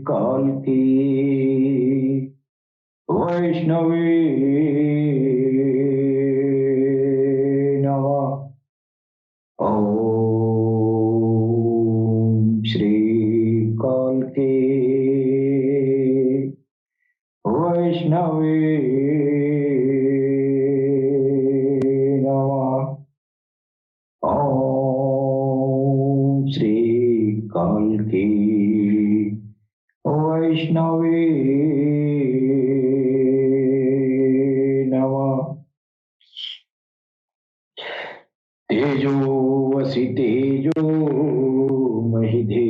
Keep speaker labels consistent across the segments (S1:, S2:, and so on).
S1: काल की वैष्णवी नमः। ओम श्री काल की वैष्णवी नमः। ओम श्री काल की वैष्णवी नमः। तेजो वसि तेजो महिधे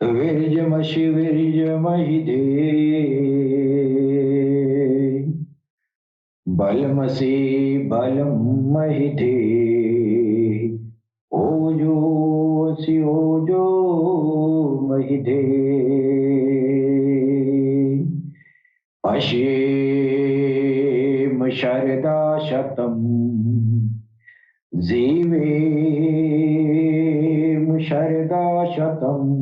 S1: वीर्यमसि वीर्यमहिधे बलमसि बलं महिधे ओजोऽसि ओजो महिधे पश्येम शरदा शतम् जीवेम शरदा शतम्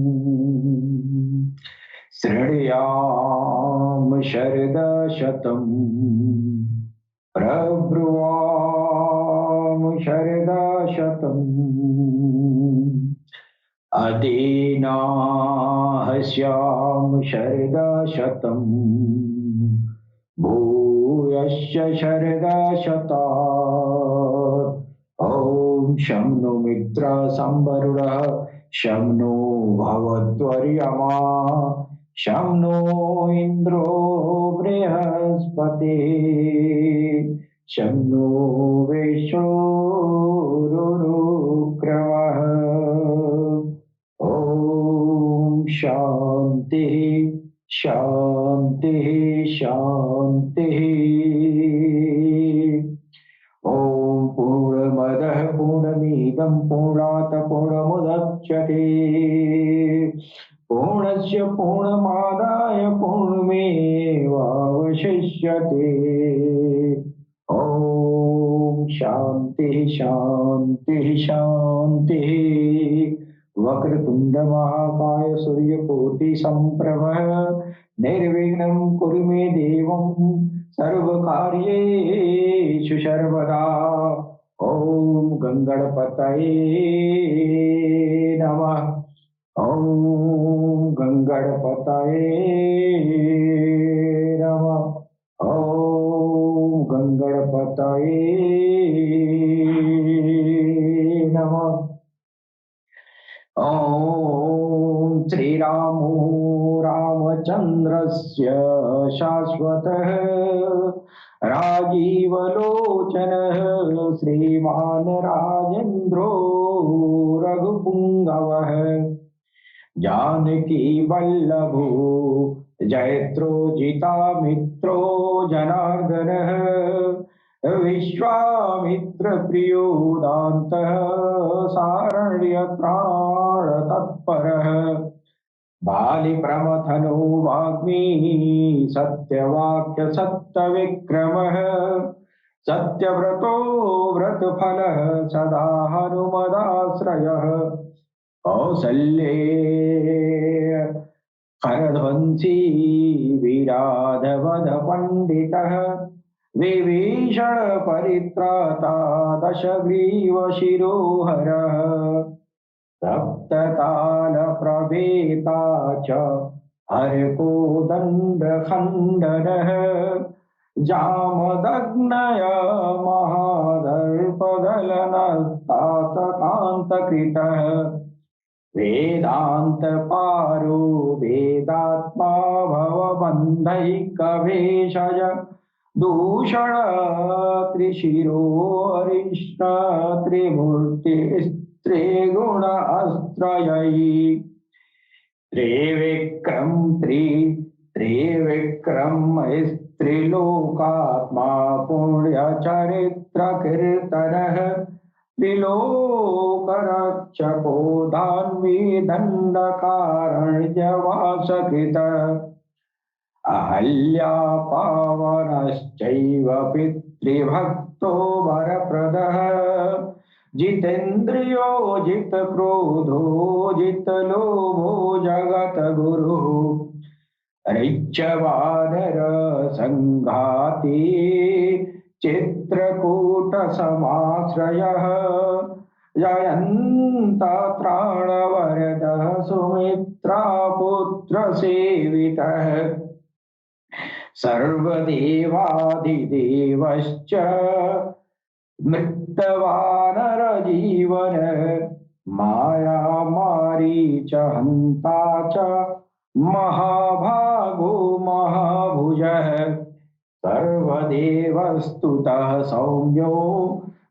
S1: शृणुयाम शरदा शतम् प्रब्रुवाम शरदा शतम् अदीनाहस्याम शरदा शतम् भूयश्च शरदा शतात्। ॐ शं नो मित्रा संवरुणः शं नो भवद्वर्यमा शं नो इन्द्रो बृहस्पतिः शं नो विष्णुरुक्रमः। ॐ शान्तिः शान्तिः शान्तिः। ॐ पूर्णमदः पूर्णमिदं पूर्णात् पूर्णमुदच्यते पूर्णस्य पूर्णमादाय पूर्णमेवावशिष्यते। ॐ शान्तिः शान्तिः शान्तिः। वक्रतुण्ड महाकाय सूर्यकोटि संप्रभ निर्विघ्नं कुरु मे देवं सर्वकार्येषु सर्वदा। ॐ गंगणपतये नमः। ॐ गंगणपतये नमः। ॐ गंगणपतये नमः। ॐ श्रीरामो रामचन्द्रस्य शाश्वतः राजीवलोचनः श्रीमान् राजेन्द्रो रघुपुङ्गवः जानकी वल्लभो जयत्रो जितामित्रो जनार्दनः विश्वामित्र प्रियो दान्तः सारण्यत्राण तत्परः बाली प्रमथनो वाग्मी सत्यवाक्य सत्यविक्रमः सत्यव्रतो व्रतफलः सदा हनुमदाश्रयः कौसल्ये हरध्वंसी विराधवध पंडितः विभीषण परित्राता दशग्रीव शिरोहरः सप्तताल प्रभेता च हरकोदण्ड खण्डनः जामदग्नय महादर्पदलनस्तातकान्तकृतः वेदांत पारो वेदात्मा भवबन्धैकभेषज दूषण त्रिशिरो अरिष्ण त्रिमूर्ति त्रिगुण अस्त्रयी त्रिविक्रम स्त्रिलोकात्मा पुण्यचरित्र कीर्तनः त्रिलोकरक्षको धान्वी दण्डकारण्यवासकृत अहल्या पावनश्चैव पितृभक्तो वरप्रदः जितेन्द्रियो जितक्रोधो जितलोभो जगद्गुरुः ऋच्छवानर संघाती चित्रकूट समाश्रयः जयन्ता त्राणवरदः सुमित्रा पुत्र सेवितः सर्वदेवाधिदेवश्च मृत्तवानर जीवन माया मारीच हन्ता च महाभागो महाभुजः सर्वदेवस्तुतः सौम्यो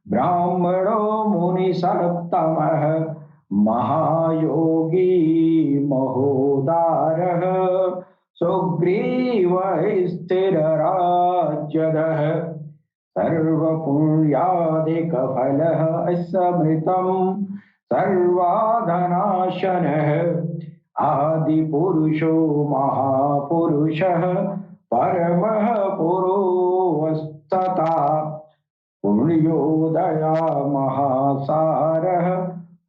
S1: ब्राह्मणो मुनिसत्तमः महायोगी महोदारः सुग्रीवः स्थिरराज्यदः सर्वपुण्यादिकफलः स्मृतं सर्वाधनाशनः आदिपुरुषो महापुरुषः परमः पुरोस्तथा पुण्योदया महासारः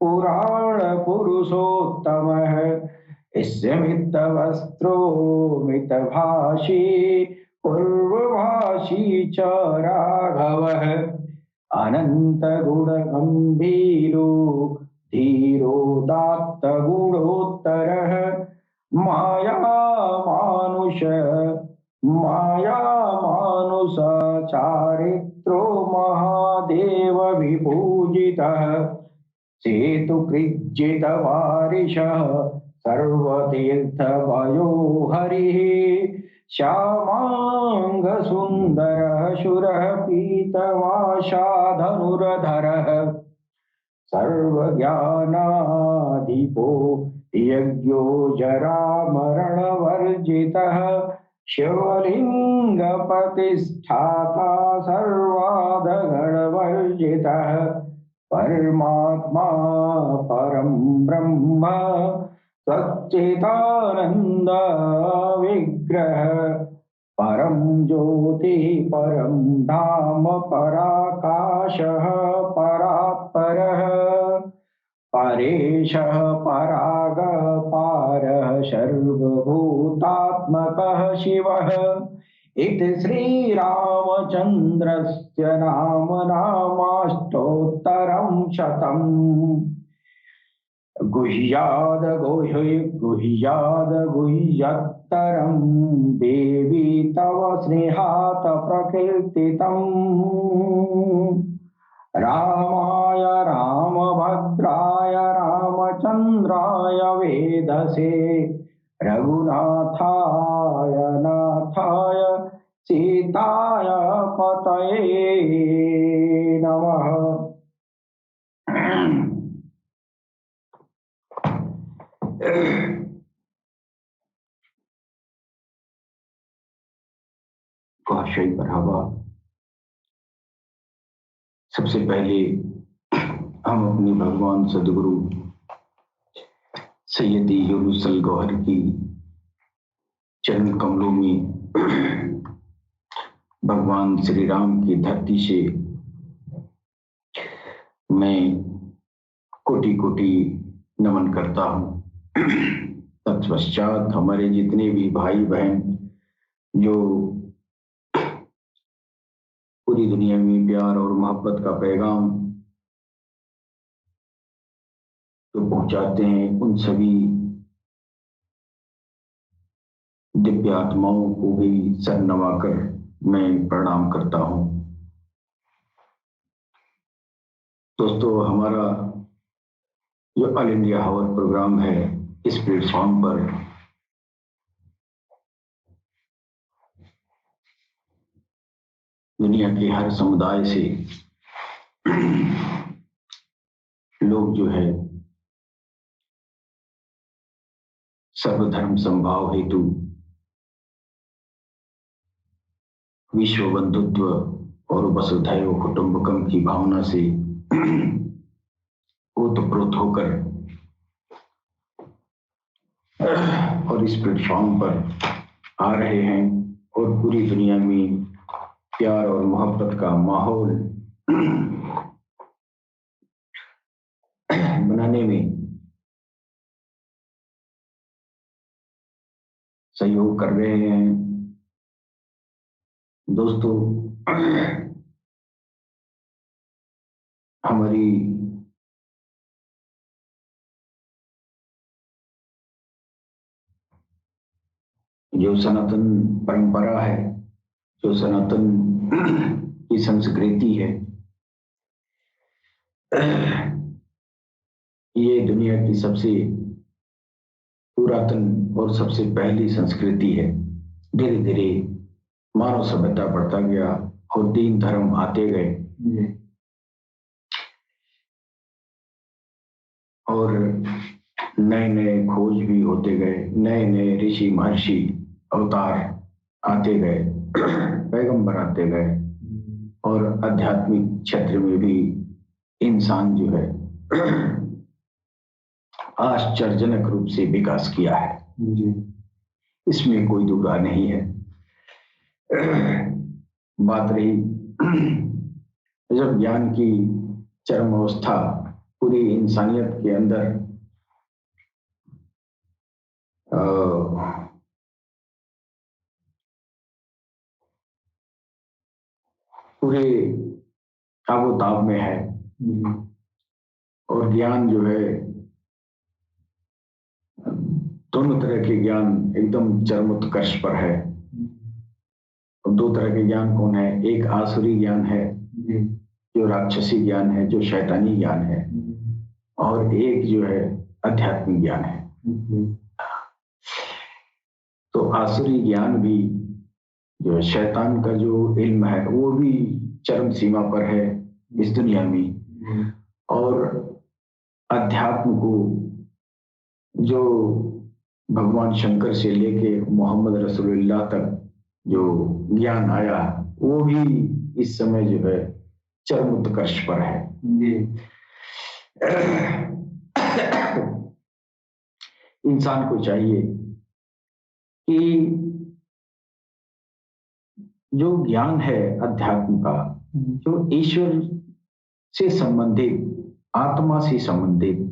S1: पुराणपुरुषोत्तमः स्मितवस्त्रो मितभाषी पूर्वभाषी च राघवः अनन्तगुणगम्भीरो धीरोदात्त गुणोत्तरः मायामानुष चारित्रो महादेव विपूजितः सेतुकृज्जितवारिशः सर्वतीर्थवयो हरिः श्यामाङ्गसुन्दरः शूरः पीतवाशाधनुरधरः सर्वज्ञानाधिपो यज्ञो जरामरणवर्जितः शिवलिङ्गप्रतिष्ठाता सर्वाधगणवर्जितः परमात्मा परं ब्रह्म सच्चिदानन्द विग्रह परं ज्योति परं धाम पराकाशः परात्परः परेशः परागः पारः सर्वभूतात्मकः शिवः इति श्रीरामचन्द्रस्य नामाष्टोत्तरं शतम् गुह्याद् गुह्यत्तरं देवी तव स्नेहात् प्रकीर्तितम् रामाय रामभद्राय रामचन्द्राय वेधसे रघुनाथाय नाथाय सीताय पतये नमः। भाषाई बढ़ावा। सबसे पहले हम अपने भगवान सदगुरु सैयदी यूनुसल गौहर की चरण कमलों में भगवान श्री राम की धरती से मैं कोटि कोटि नमन करता हूँ। तत्पश्चात हमारे जितने भी भाई बहन जो पूरी दुनिया में प्यार और मोहब्बत का पैगाम तो पहुंचाते हैं, उन सभी दिव्य आत्माओं को भी सर नवाकर मैं प्रणाम करता हूं। दोस्तों, हमारा जो ऑल इंडिया हावर प्रोग्राम है, इस प्लेटफॉर्म पर दुनिया के हर समुदाय से लोग जो है सर्वधर्म संभाव हेतु विश्व बंधुत्व और वसुधैव कुटुंबकम की भावना से ओतप्रोत होकर और इस प्लेटफॉर्म पर आ रहे हैं और पूरी दुनिया में प्यार और मोहब्बत का माहौल बनाने में सहयोग कर रहे हैं। दोस्तों, हमारी जो सनातन परंपरा है, जो सनातन की संस्कृति है, ये दुनिया की सबसे पुरातन और सबसे पहली संस्कृति है। धीरे धीरे मानव सभ्यता बढ़ता गया और दीन धर्म आते गए और नए नए खोज भी होते गए, नए नए ऋषि महर्षि अवतार आते गए, पैगंबर आते गए और आध्यात्मिक क्षेत्र में भी इंसान जो है आश्चर्यजनक रूप से विकास किया है। इसमें कोई दुविधा नहीं है। बात रही जब ज्ञान की चरम अवस्था पूरी इंसानियत के अंदर पूरे ताबोताब में है और ज्ञान जो है दोनों तरह के ज्ञान एकदम चरमोत्कर्ष पर है। और दो तरह के ज्ञान कौन है? एक आसुरी ज्ञान है जो राक्षसी ज्ञान है, जो शैतानी ज्ञान है, और एक जो है आध्यात्मिक ज्ञान है। तो आसुरी ज्ञान भी जो शैतान का जो इल्म है वो भी चरम सीमा पर है इस दुनिया में, और अध्यात्म को जो भगवान शंकर से लेके मोहम्मद रसूलुल्लाह तक जो ज्ञान आया वो भी इस समय जो है चरम उत्कर्ष पर है। इंसान को चाहिए कि जो ज्ञान है अध्यात्म का, जो ईश्वर से संबंधित, आत्मा से संबंधित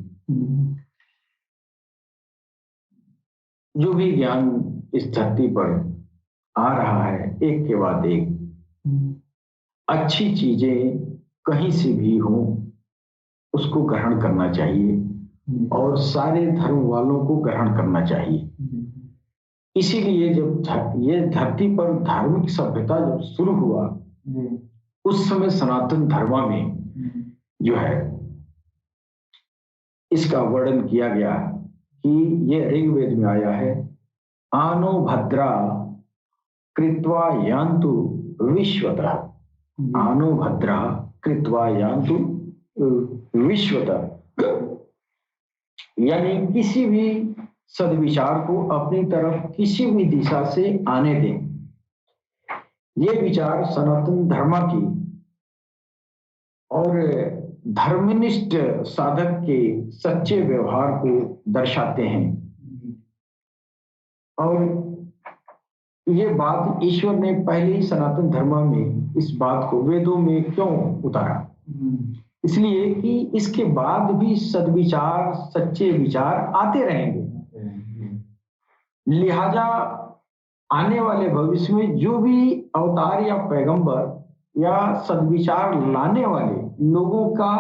S1: जो भी ज्ञान इस धरती पर आ रहा है, एक के बाद एक अच्छी चीजें कहीं से भी हो उसको ग्रहण करना चाहिए और सारे धर्म वालों को ग्रहण करना चाहिए। इसीलिए जब ये धरती पर धार्मिक सभ्यता जब शुरू हुआ उस समय सनातन धर्म में जो है इसका वर्णन किया गया कि ये ऋग्वेद में आया है, आनो भद्रा कृत्वा यान्तु विश्वतः, आनो भद्रा कृत्वा यान्तु विश्वतः, यानी किसी भी सद्विचार को अपनी तरफ किसी भी दिशा से आने दें। ये विचार सनातन धर्म की और धर्मनिष्ठ साधक के सच्चे व्यवहार को दर्शाते हैं। और ये बात ईश्वर ने पहले ही सनातन धर्म में इस बात को वेदों में क्यों उतारा? इसलिए कि इसके बाद भी सद्विचार, सच्चे विचार आते रहेंगे। लिहाजा आने वाले भविष्य में जो भी अवतार या पैगंबर या सद्विचार लाने वाले लोगों का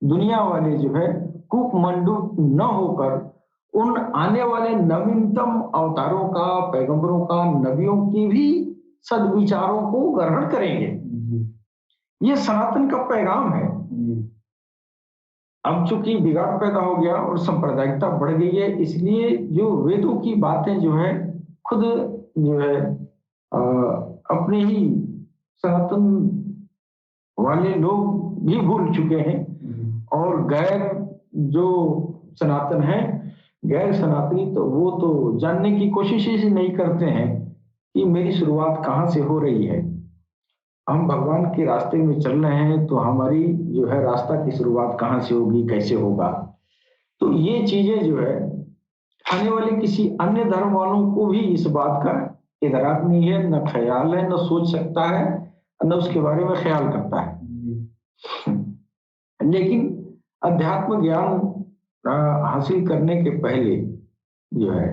S1: दुनिया वाले जो है कूपमंडूक न होकर उन आने वाले नवीनतम अवतारों का, पैगंबरों का, नबियों की भी सद्विचारों को ग्रहण करेंगे। ये सनातन का पैगाम है। अब चूंकि बिगाड़ पैदा हो गया और सांप्रदायिकता बढ़ गई है, इसलिए जो वेदों की बातें जो है खुद जो है अपने ही सनातन वाले लोग भी भूल चुके हैं और गैर जो सनातन है, गैर सनातनी, तो वो तो जानने की कोशिश ही नहीं करते हैं कि मेरी शुरुआत कहाँ से हो रही है। हम भगवान के रास्ते में चल रहे हैं तो हमारी जो है रास्ता की शुरुआत कहाँ से होगी, कैसे होगा। तो ये चीजें जो है आने वाले किसी अन्य धर्म वालों को भी इस बात का इदराक नहीं है, न ख्याल है, न सोच सकता है, न उसके बारे में ख्याल करता है। लेकिन अध्यात्म ज्ञान हासिल करने के पहले जो है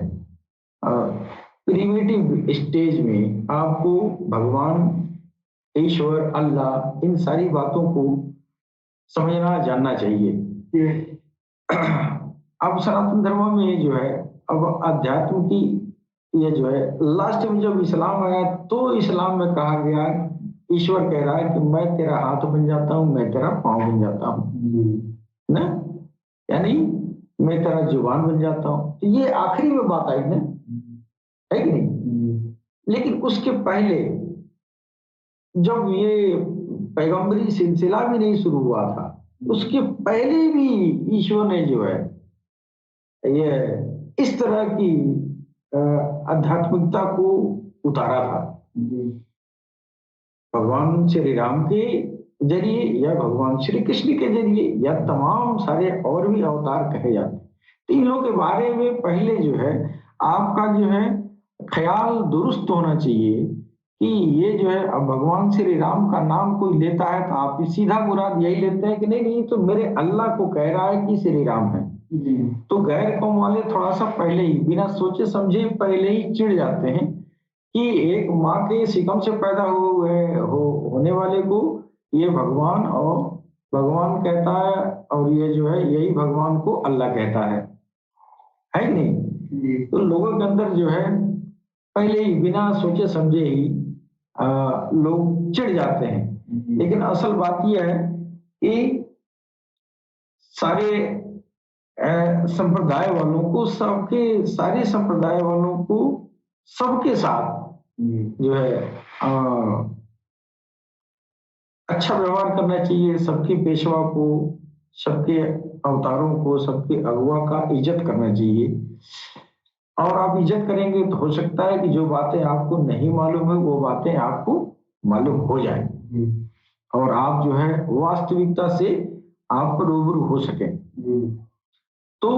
S1: प्रिमिटिव स्टेज में आपको भगवान, ईश्वर, अल्लाह, इन सारी बातों को समझना जानना चाहिए। अब सनातन धर्म में जो है अब अध्यात्म की ये जो है लास्ट में जब इस्लाम आया तो इस्लाम में कहा गया, ईश्वर कह रहा है कि मैं तेरा हाथ बन जाता हूँ, मैं तेरा पाँव बन जाता हूँ ना, यानी मैं तेरा जुबान बन जाता हूँ। तो ये आखिरी में बात आई ना, है कि नहीं? लेकिन उसके पहले जब ये पैगंबरी सिलसिला भी नहीं शुरू हुआ था, उसके पहले भी ईश्वर ने जो है ये इस तरह की आध्यात्मिकता को उतारा था। भगवान श्री राम के जरिए या भगवान श्री कृष्ण के जरिए या तमाम सारे और भी अवतार कहे जाते हैं। तीनों के बारे में पहले जो है आपका जो है ख्याल दुरुस्त होना चाहिए कि ये जो है अब भगवान श्री राम का नाम कोई लेता है तो आप सीधा मुराद यही लेते हैं कि नहीं नहीं तो मेरे अल्लाह को कह रहा है कि श्री राम है। तो गैर कौम वाले थोड़ा सा पहले ही बिना सोचे समझे पहले ही चिढ़ जाते हैं कि एक माँ के शिकम से पैदा होने वाले को ये भगवान और भगवान कहता है और ये जो है यही भगवान को अल्लाह कहता है कि नहीं? तो लोगों के अंदर जो है पहले ही बिना सोचे समझे ही लोग चिढ़ जाते हैं। लेकिन असल बात यह है कि सारे संप्रदाय वालों को सारे संप्रदाय वालों को सबके साथ जो है अच्छा व्यवहार करना चाहिए। सबके पेशवा को, सबके अवतारों को, सबके अगुआ का इज्जत करना चाहिए। और आप इज्जत करेंगे तो हो सकता है कि जो बातें आपको नहीं मालूम है वो बातें आपको मालूम हो जाए और आप जो है वास्तविकता से आप रूबरू हो सके। तो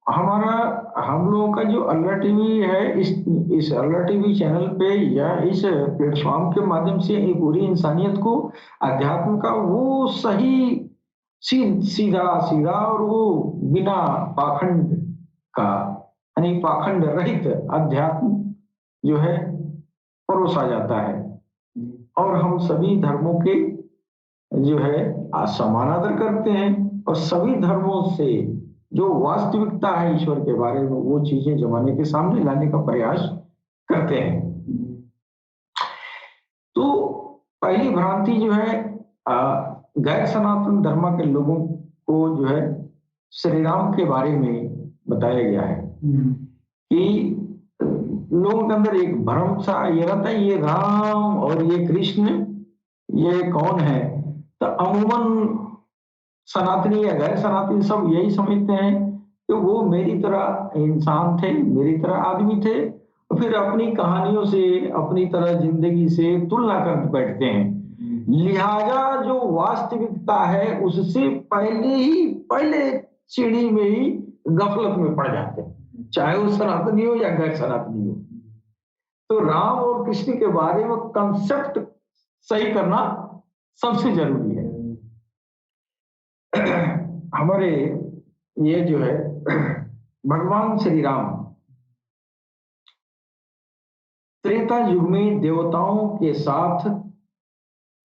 S1: हम लोगों का जो अल्लाह टीवी है, इस अल्लाह टीवी चैनल पे या इस प्लेटफॉर्म के माध्यम से पूरी इंसानियत को अध्यात्म का वो सही सीधा और वो बिना पाखंड का यानी पाखंड रहित अध्यात्म जो है परोसा जाता है और हम सभी धर्मों के जो है समान आदर करते हैं और सभी धर्मों से जो वास्तविकता है ईश्वर के बारे में वो चीजें जमाने के सामने लाने का प्रयास करते हैं। तो पहली भ्रांति जो है गैर सनातन धर्म के लोगों को जो है श्री राम के बारे में बताया गया है कि लोगों के अंदर एक भ्रम सा ये रहता है, ये राम और ये कृष्ण ये कौन है। तो अमूमन सनातनी या गैर सनातनी सब यही समझते हैं कि वो मेरी तरह इंसान थे, मेरी तरह आदमी थे, फिर अपनी कहानियों से अपनी तरह जिंदगी से तुलना कर बैठते हैं। लिहाजा जो वास्तविकता है उससे पहले सीढ़ी में ही गफलत में पड़ जाते हैं, चाहे वो सनातनी हो या गैर सनातनी हो। तो राम और कृष्ण के बारे में कंसेप्ट सही करना सबसे जरूरी है। हमारे ये जो है भगवान श्री राम त्रेता युग में देवताओं के साथ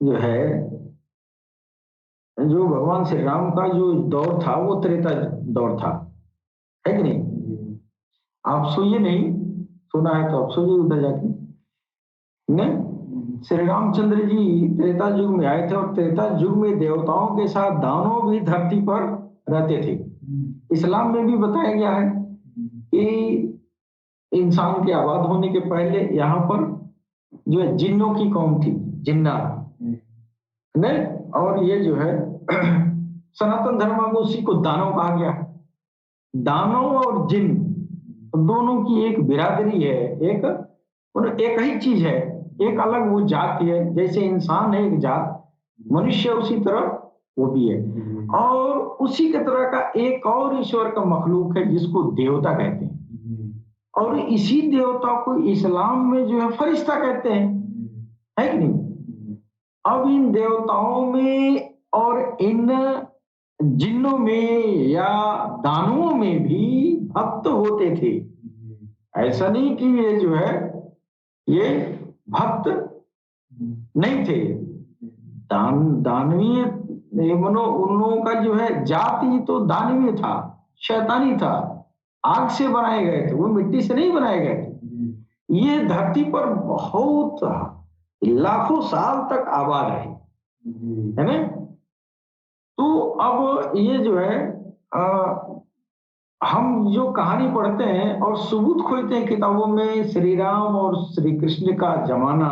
S1: जो है जो भगवान श्री राम का जो दौर था वो त्रेता दौर था, है कि नहीं? आप सोइए नहीं, सुना है तो आप सोइए उधर जाके। नहीं, श्री रामचंद्र जी त्रेता युग में आए थे और त्रेता युग में देवताओं के साथ दानव भी धरती पर रहते थे। इस्लाम में भी बताया गया है कि इंसान के आबाद होने के पहले यहाँ पर जो है जिन्नों की कौम थी, जिन्ना नहीं, और ये जो है सनातन धर्म में उसी को दानव कहा गया। दानव और जिन दोनों की एक बिरादरी है, एक ही चीज है, एक अलग वो जाति है, जैसे इंसान है एक जात, मनुष्य उसी तरह वो भी है। और उसी के तरह का एक और ईश्वर का मखलूक है जिसको देवता कहते हैं, और इसी देवता को इस्लाम में जो है फरिश्ता कहते हैं, है कि नहीं? अब इन देवताओं में और इन जिन्नों में या दानवों में भी भक्त होते थे। ऐसा नहीं कि ये जो है ये भक्त नहीं थे। दानवीय उन लोगों का जो है जाति तो दानवीय था, शैतानी था, आग से बनाए गए थे, वो मिट्टी से नहीं बनाए गए थे। ये धरती पर बहुत लाखों साल तक आबाद रहे, है ना? तो अब ये जो है हम जो कहानी पढ़ते हैं और सबूत खोजते हैं किताबों में श्री राम और श्री कृष्ण का जमाना,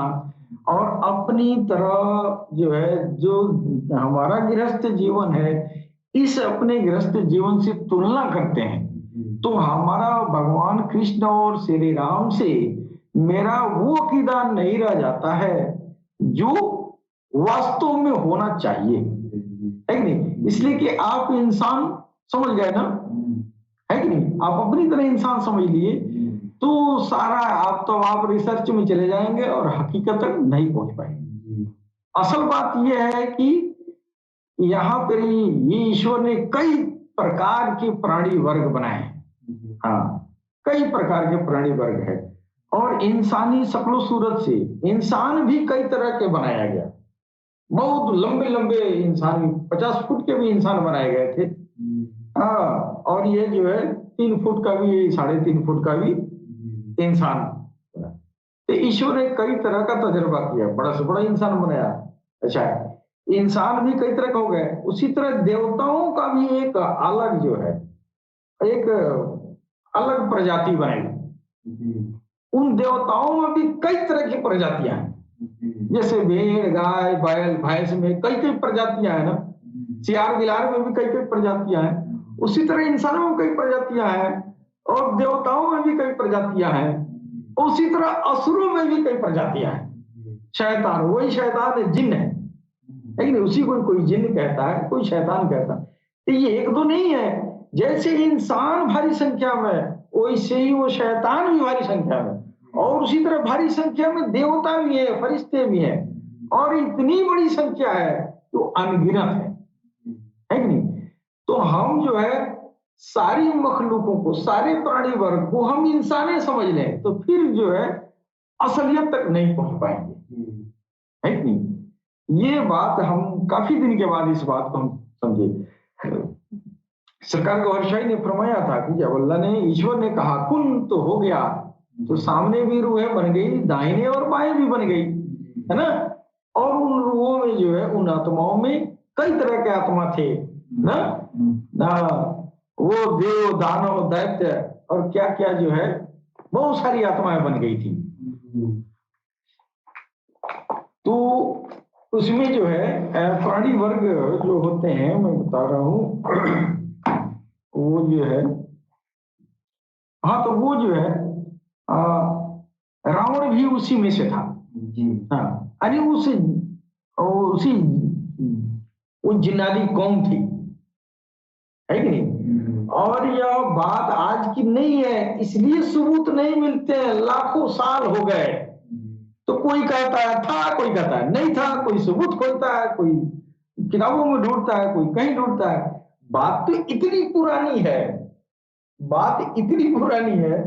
S1: और अपनी तरह जो है जो हमारा गृहस्थ जीवन है इस अपने गृहस्थ जीवन से तुलना करते हैं, तो हमारा भगवान कृष्ण और श्री राम से मेरा वो अकीदा नहीं रह जाता है जो वास्तव में होना चाहिए, है कि नहीं? इसलिए कि आप इंसान समझ गए ना, है कि नहीं? आप अपनी तरह इंसान समझ लिए तो सारा आप रिसर्च में चले जाएंगे और हकीकत तक नहीं पहुंच पाएंगे। असल बात यह है कि यहाँ पर ये ईश्वर ने कई प्रकार के प्राणी वर्ग बनाए हैं। हाँ, कई प्रकार के प्राणी वर्ग है, और इंसानी शक्लो सूरत से इंसान भी कई तरह के बनाया गया। बहुत लंबे लंबे इंसान, 50 फुट के भी इंसान बनाए गए थे। हाँ, और ये जो है 3 फुट का भी, 3.5 फुट का भी इंसान। तो ईश्वर ने कई तरह का तजुर्बा किया, बड़ा से बड़ा इंसान बनाया। अच्छा, इंसान भी कई तरह का हो गए, उसी तरह देवताओं का भी एक अलग जो है एक अलग प्रजाति बनाई। उन देवताओं में भी कई तरह की प्रजातियां हैं, जैसे भेड़, गाय, बैल, भैंस में कई कई प्रजातियां हैं ना, सियार बिलार में भी कई कई प्रजातियां हैं, उसी तरह इंसानों में कई प्रजातियां हैं, और देवताओं में भी कई प्रजातियां हैं, उसी तरह असुरों में भी कई प्रजातियां हैं। शैतान, वही शैतान है, जिन्न है, लेकिन उसी को कोई जिन्न कहता है, कोई शैतान कहता है। तो ये एक दो नहीं है, जैसे इंसान भारी संख्या में वैसे ही वो शैतान भी भारी संख्या में, और उसी तरह भारी संख्या में देवता भी है, फरिश्ते भी हैं, और इतनी बड़ी संख्या है तो अनगिनत है कि नहीं? तो हम जो है सारी मखलूकों को, सारे प्राणी वर्ग को हम इंसाने समझ लें तो फिर जो है असलियत तक नहीं पहुंच पाएंगे, है कि नहीं? ये बात हम काफी दिन के बाद इस बात को हम समझे। सरकार गौहर ने फरमाया था कि जब अल्लाह ने, ईश्वर ने कहा कुन तो हो गया, तो सामने भी रूहें बन गई, दाहिने और बाएं भी बन गई, है ना? और उन रूहों में जो है, उन आत्माओं में कई तरह के आत्मा थे ना, वो देव, दानव, दैत्य और क्या क्या जो है बहुत सारी आत्माएं बन गई थी। तो उसमें जो है प्राणी वर्ग जो होते हैं, मैं बता रहा हूं वो जो है, हाँ, तो वो जो है रावण भी उसी में से था। हाँ, अरे उसी वो जिन्नादी कौम थी, है कि नहीं? और यह बात आज की नहीं है, इसलिए सबूत नहीं मिलते हैं, लाखों साल हो गए। तो कोई कहता है था, कोई कहता है नहीं था, कोई सबूत खोजता है, कोई किताबों में ढूंढता है, कोई कहीं ढूंढता है। बात तो इतनी पुरानी है, बात इतनी पुरानी है,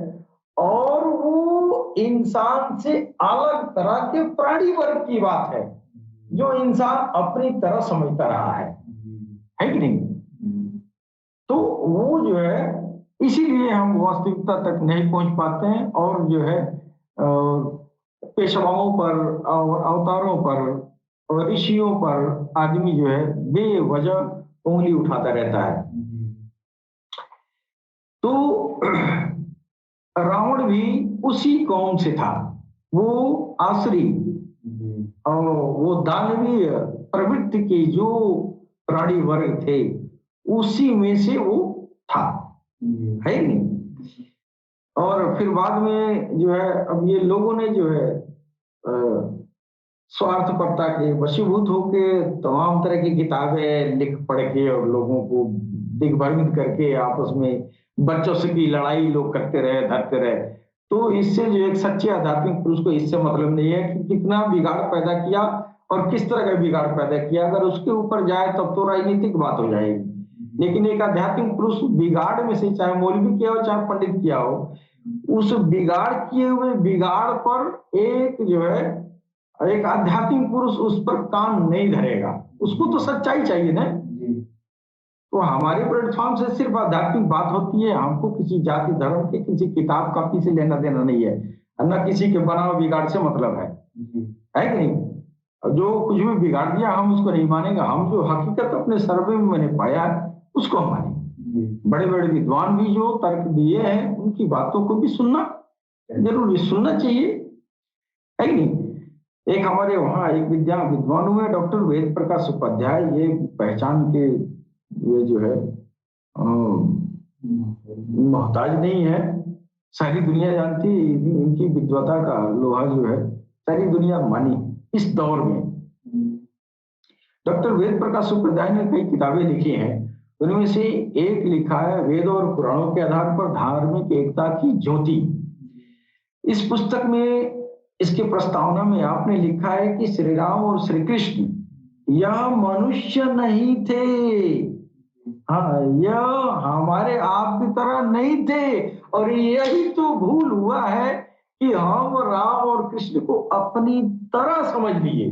S1: और वो इंसान से अलग तरह के प्राणी वर्ग की बात है जो इंसान अपनी तरह समझता रहा है कि नहीं? तो वो जो है, इसीलिए हम वास्तविकता तक नहीं पहुंच पाते हैं, और जो है पेशवाओं पर और अवतारों पर और ऋषियों पर आदमी जो है बेवजह उंगली उठाता रहता है। तो रावण भी उसी कौम से था, वो आसुरी और वो दानवीय प्रवृत्ति के जो प्राणी वर्ग थे उसी में से वो था, है नहीं? और फिर बाद में जो है, अब ये लोगों ने जो है स्वार्थपरता के वशीभूत होके तमाम तरह की किताबें लिख पढ़ के और लोगों को दिग्भ्रमित करके आपस में बच्चों से की लड़ाई लोग करते रहे, धरते रहे। तो इससे जो एक सच्चे आध्यात्मिक पुरुष को इससे मतलब नहीं है कि कितना बिगाड़ पैदा किया और किस तरह का बिगाड़ पैदा किया। अगर उसके ऊपर जाए तब तो राजनीतिक बात हो जाएगी। लेकिन एक आध्यात्मिक पुरुष बिगाड़ में से, चाहे मौलवी किया हो चाहे पंडित किया हो, उस बिगाड़ किए हुए बिगाड़ पर एक जो है एक आध्यात्मिक पुरुष उस पर काम नहीं धरेगा। उसको तो सच्चाई चाहिए ना। तो हमारे प्लेटफॉर्म से सिर्फ आध्यात्मिक बात होती है। हमको किसी जाति धर्म के किसी किताब कॉपी से लेना देना नहीं है, न किसी के बनाओ बिगाड़ से मतलब है कि नहीं। जो कुछ भी बिगाड़ दिया हम उसको नहीं मानेंगे। हम जो हकीकत अपने सर्वे में मैंने पाया है उसको हम मानेंगे। बड़े बड़े विद्वान भी जो तर्क दिए हैं उनकी बातों को भी सुनना जरूर सुनना चाहिए, है कि नहीं। एक हमारे वहाँ एक विद्वान हुए डॉक्टर वेद प्रकाश उपाध्याय, ये पहचान के ये जो है मोहताज नहीं है, सारी दुनिया जानती इनकी विद्वता का लोहा जो है, सारी दुनिया मानी इस दौर में। डॉक्टर वेद प्रकाश उपाध्याय ने कई किताबें लिखी हैं, उनमें से एक लिखा है वेद और पुराणों के आधार पर धार्मिक एकता की ज्योति। इस पुस्तक में इसके प्रस्तावना में आपने लिखा है कि श्री राम और श्री कृष्ण यह मनुष्य नहीं थे। हाँ, यह हमारे आप की तरह नहीं थे। और यही तो भूल हुआ है कि हम राम और कृष्ण को अपनी तरह समझ लिए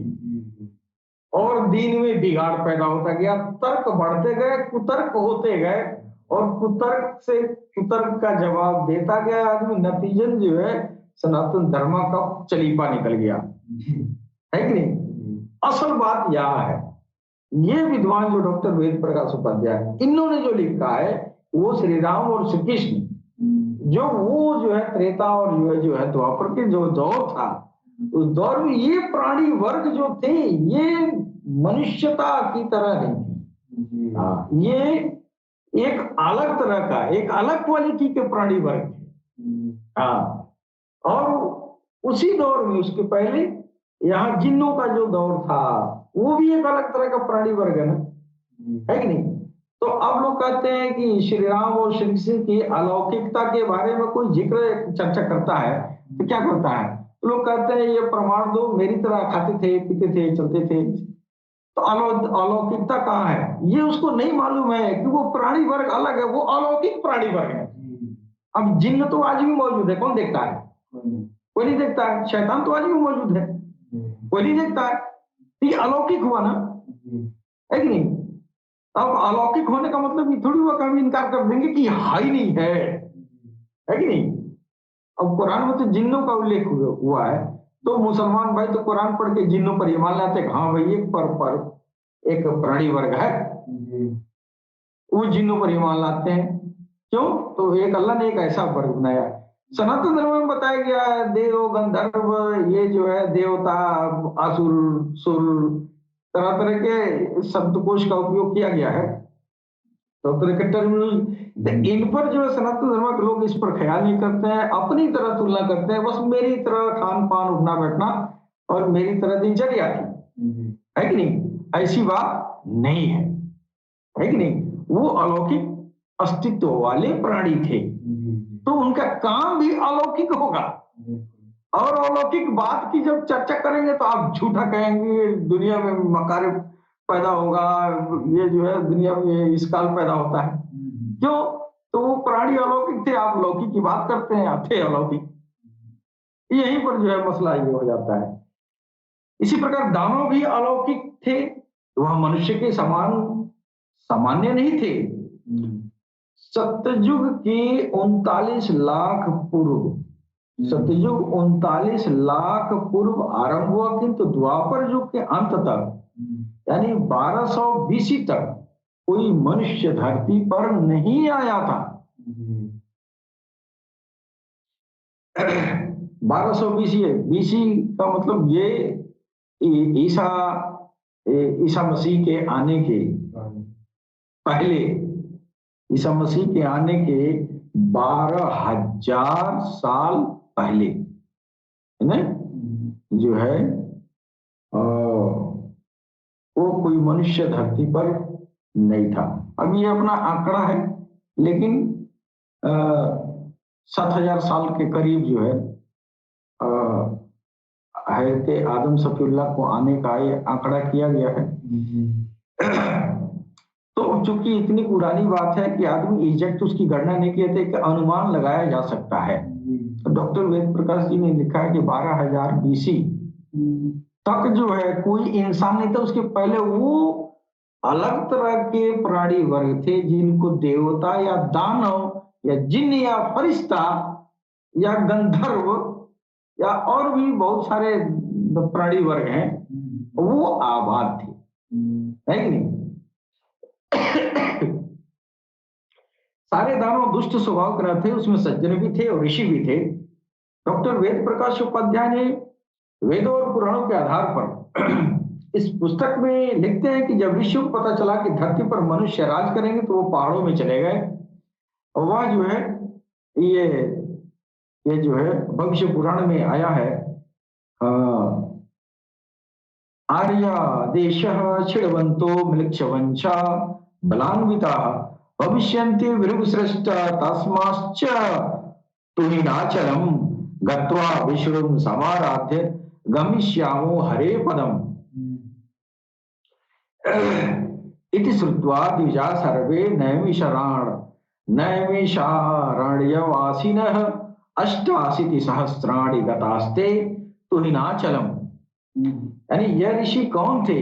S1: और दीन में बिगाड़ पैदा होता गया। तर्क बढ़ते गए, कुतर्क होते गए और कुतर्क से कुतर्क का जवाब देता गया आदमी। नतीजन जो है सनातन धर्म का चलीपा निकल गया, है कि नहीं। असल बात यह है, ये विद्वान जो डॉक्टर वेद प्रकाश उपाध्याय, इन्होंने जो लिखा है वो श्री राम और श्री कृष्ण जो वो जो है त्रेता और जो है द्वापर के जो दौर था, उस दौर में ये प्राणी वर्ग जो थे ये मनुष्यता की तरह नहीं थी। ये एक अलग तरह का, एक अलग क्वालिटी के प्राणी वर्ग थे। हाँ, और उसी दौर में उसके पहले यहाँ जिन्नों का जो दौर था वो भी एक अलग तरह का प्राणी वर्ग है ना, है कि नहीं। तो अब लोग कहते हैं कि श्री राम और श्री कृष्ण की अलौकिकता के बारे में कोई जिक्र चर्चा करता है तो क्या करता है, लोग कहते हैं ये प्रमाण दो, मेरी तरह खाते थे, पीते थे, चलते थे। तो अलौकिकता कहाँ है, ये उसको नहीं मालूम है कि वो प्राणी वर्ग अलग है, वो अलौकिक प्राणी वर्ग है। अब जिन्न तो आज भी मौजूद है, कौन देखता है, कोई नहीं देखता है। शैतान तो आज भी मौजूद है, कोई नहीं देखता है। ये अलौकिक हुआ ना, है कि नहीं। अब अलौकिक होने का मतलब ये थोड़ी हुआ कभी इनकार कर देंगे कि हाई नहीं है कि नहीं। अब कुरान में तो जिन्नों का उल्लेख हुआ है, तो मुसलमान भाई तो कुरान पढ़ के जिन्नों पर ये मान लाते हैं, हाँ भाई एक प्राणी वर्ग है, वो जिन्नों पर ये मान लाते हैं। क्यों, तो एक अल्लाह ने एक ऐसा वर्ग बनाया। सनातन धर्म में बताया गया है देव गंधर्व, ये जो है देवता, असुर, सुर, तरह तरह के शब्दकोश का उपयोग किया गया है, तो तरह के टर्मिनोलॉजी। इन पर जो है सनातन धर्म के लोग इस पर ख्याल नहीं करते हैं, अपनी तरह तुलना करते हैं, बस मेरी तरह खान पान उठना बैठना और मेरी तरह दिनचर्या थी, है कि नहीं। ऐसी बात नहीं है कि नहीं। वो अलौकिक अस्तित्व वाले प्राणी थे, तो उनका काम भी अलौकिक होगा। और अलौकिक बात की जब चर्चा करेंगे तो आप झूठा कहेंगे, दुनिया में मकार पैदा होगा, ये जो है दुनिया में इस काल पैदा होता है। क्यों, तो वो प्राणी अलौकिक थे, आप लौकिक की बात करते हैं, आप थे अलौकिक। यहीं पर जो है मसला ये हो जाता है। इसी प्रकार दानव भी अलौकिक थे, वह मनुष्य के समान सामान्य नहीं थे। सत्ययुग के 39 लाख पूर्व, सत्ययुग 39 लाख पूर्व आरंभ हुआ, किंतु द्वापर युग के अंत तक यानी 1200 BC तक कोई मनुष्य धरती पर नहीं आया था। 1200 BC है, BC का मतलब ये ईसा मसीह के आने के पहले, ईसा मसीह के आने के 12,000 साल पहले, है ना। जो है वो कोई मनुष्य धरती पर नहीं था। अब ये अपना आंकड़ा है, लेकिन 7,000 साल के करीब जो है हज़रत आदम सफीउल्लाह को आने का ये आंकड़ा किया गया है। तो चूंकि इतनी पुरानी बात है कि आदमी एग्जैक्ट उसकी गणना नहीं किए थे, कि अनुमान लगाया जा सकता है। तो डॉक्टर वेद प्रकाश जी ने लिखा है कि 12,000 बीसी तक जो है कोई इंसान नहीं था। उसके पहले वो अलग तरह के प्राणी वर्ग थे, जिनको देवता या दानव या जिन्न या फरिश्ता या गंधर्व या और भी बहुत सारे प्राणी वर्ग हैं, वो आबाद थे, है कि नहीं? सारे दानव दुष्ट स्वभाव के न थे, उसमें सज्जन भी थे और ऋषि भी थे। डॉक्टर वेद प्रकाश उपाध्याय ने वेदों और पुराणों के आधार पर इस पुस्तक में लिखते हैं कि जब ऋषियों को पता चला कि धरती पर मनुष्य राज करेंगे, तो वो पहाड़ों में चले गए। और वह जो है ये जो है भविष्य पुराण में आया है, आर्या देशः छिड़वंतो मिलक्षवंशा बलान्विता भविष्यन्ति विरुगसृष्ट तस्माच्च तुहिनाचलम गत्वा विष्णुं समाराध्य गमिष्यामो हरे पदम इति श्रुत्वा द्विजा सर्वे नैमिषारण्यवासिनः अष्टाशीति सहस्राणि गतास्ते तुहिनाचलम। यानी यह ऋषि कौन थे?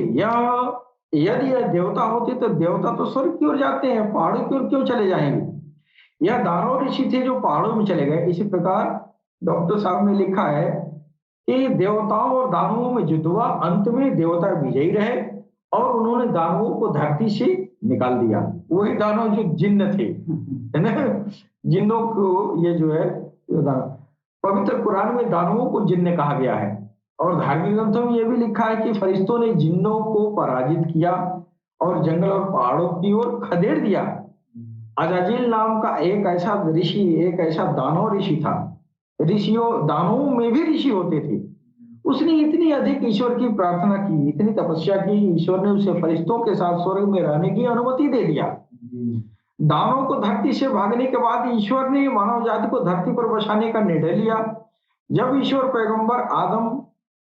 S1: यदि यह देवता होते तो देवता तो स्वर्ग की ओर जाते हैं, पहाड़ों की ओर क्यों चले जाएंगे? यह दानव ऋषि थे जो पहाड़ों में चले गए। इसी प्रकार डॉक्टर साहब ने लिखा है कि देवताओं और दानवों में युद्ध हुआ, अंत में देवता विजयी रहे और उन्होंने दानवों को धरती से निकाल दिया। वही दानव जो जिन्न थे, है ना? जिन्नों को ये जो है पवित्र कुरान में दानवों को जिन्न कहा गया है, और धार्मिक ग्रंथों में यह भी लिखा है कि फरिश्तों ने जिन्नों को पराजित किया और जंगल और पहाड़ों की ओर खदेड़ दिया। अजाजिल नाम का एक ऐसा ऋषि, एक ऐसा दानव ऋषि था। ऋषियों दानवों में भी ऋषि होते थे। उसने इतनी अधिक ईश्वर की प्रार्थना की, इतनी तपस्या की, ईश्वर ने उसे फरिश्तों के साथ स्वर्ग में रहने की अनुमति दे दिया। दानवों को धरती से भागने के बाद ईश्वर ने मानव जाति को धरती पर बसाने का निर्णय लिया। जब ईश्वर पैगंबर आदम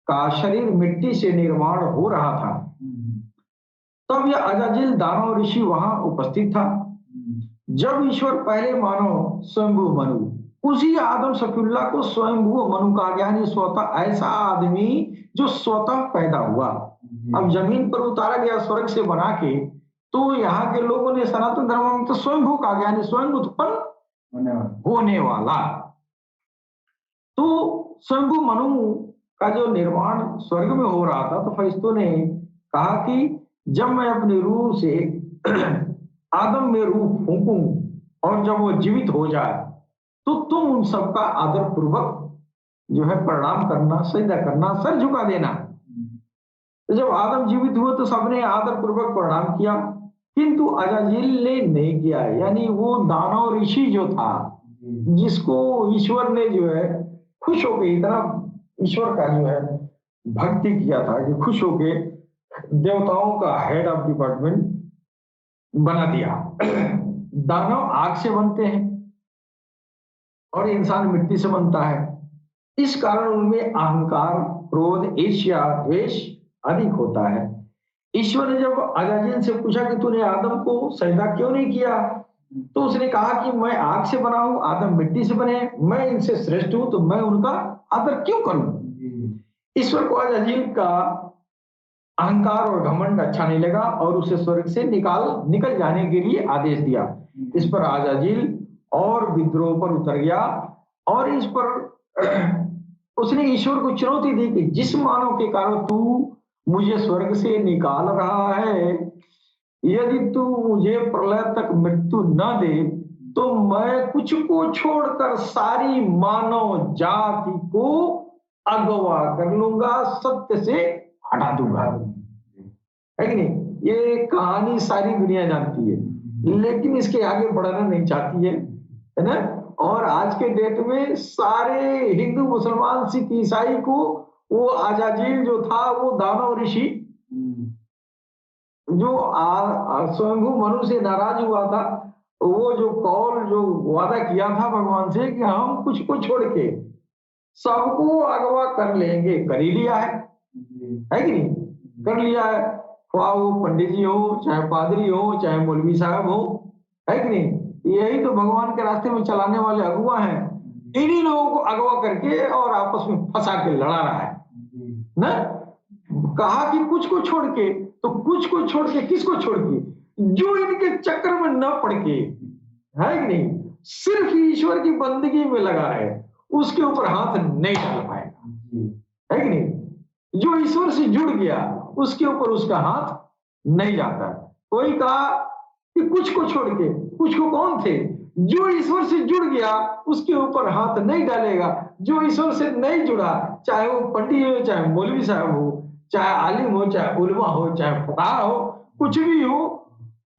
S1: का शरीर मिट्टी से निर्माण हो रहा था, तब यह अजाजिल दानव ऋषि वहां उपस्थित था। जब ईश्वर पहले मानव स्वयंभू मनु, उसी आदम सफीउल्लाह को स्वयंभू मनु कहा गया, यानी स्वतः ऐसा आदमी जो स्वतः पैदा हुआ। अब जमीन पर उतारा गया स्वर्ग से बना के, तो यहाँ के लोगों ने सनातन धर्म में तो स्वयंभू कहा गया, यानी स्वयं उत्पन्न होने वाला। तो स्वयंभू मनु का जो निर्माण स्वर्ग में हो रहा था, तो फरिश्तों ने कहा कि जब मैं अपनी रूह से आदम में रूह फूंकूं और जब वो जीवित हो जाए, तो तुम उन सबका आदर पूर्वक जो है प्रणाम करना, सजदा करना, सर झुका देना। तो जब आदम जीवित हुए तो सबने आदर पूर्वक प्रणाम किया, किंतु अजाजिल ने नहीं किया। यानी वो दानव ऋषि जो था, जिसको ईश्वर ने जो है खुश होकर, इतना ईश्वर का जो है भक्ति किया था कि खुश होके देवताओं का हेड ऑफ डिपार्टमेंट बना दिया। दानव आग से बनते हैं और इंसान मिट्टी से बनता है। इस कारण उनमें अहंकार, क्रोध, ईर्ष्या, द्वेष अधिक होता है। ईश्वर ने जब अजाजिल से पूछा कि तूने आदम को सजदा क्यों नहीं किया, तो उसने कहा कि मैं आग से बना हूं, आदम मिट्टी से बने, मैं इनसे श्रेष्ठ हूं, तो मैं उनका आदर क्यों करूं? ईश्वर को अजाजिल का अहंकार और घमंड अच्छा नहीं लगा और उसे स्वर्ग से निकल जाने के लिए आदेश दिया। इस पर अजाजिल और विद्रोह पर उतर गया और इस पर उसने ईश्वर को चुनौती दी कि जिस मानव के कारण तू मुझे स्वर्ग से निकाल रहा है, यदि तू मुझे प्रलय तक मृत्यु न दे, तो मैं कुछ को छोड़कर सारी मानव जाति को अगवा कर लूंगा, सत्य से हटा दूंगा। है कि नहीं? ये कहानी सारी दुनिया जानती है, लेकिन इसके आगे बढ़ना नहीं चाहती है ना? और आज के डेट में सारे हिंदू, मुसलमान, सिख, ईसाई को वो अजाजील जो था वो दानव ऋषि जो स्वयंभू मनु से नाराज हुआ था, वो जो कौल जो वादा किया था भगवान से कि हम कुछ को छोड़ के सबको अगवा कर लेंगे, कर ही लिया है कि नहीं? कर लिया है। ख्वाह वो पंडित जी हो, चाहे पादरी हो, चाहे मौलवी साहब हो, है कि नहीं? यही तो भगवान के रास्ते में चलाने वाले अगुआ हैं। इन्हीं लोगों को अगवा करके और आपस में फंसा के लड़ा रहा है ना। कहा कि कुछ को छोड़ के, तो कुछ को छोड़ के किसको छोड़ के? जो इनके चक्कर में न पड़ के, है कि नहीं, सिर्फ ईश्वर की बंदगी में लगा है, उसके ऊपर हाथ नहीं डाल पाएगा, है कि नहीं? जो ईश्वर से जुड़ गया उसके ऊपर उसका हाथ नहीं जाता। वही कहा कि कुछ को छोड़ के, कुछ को कौन थे? जो ईश्वर से जुड़ गया उसके ऊपर हाथ नहीं डालेगा। जो ईश्वर से नहीं जुड़ा, चाहे वो पंडित हो, चाहे मौलवी साहब हो, चाहे आलिम हो, चाहे उलमा हो, चाहे फुकहा हो, कुछ भी हो,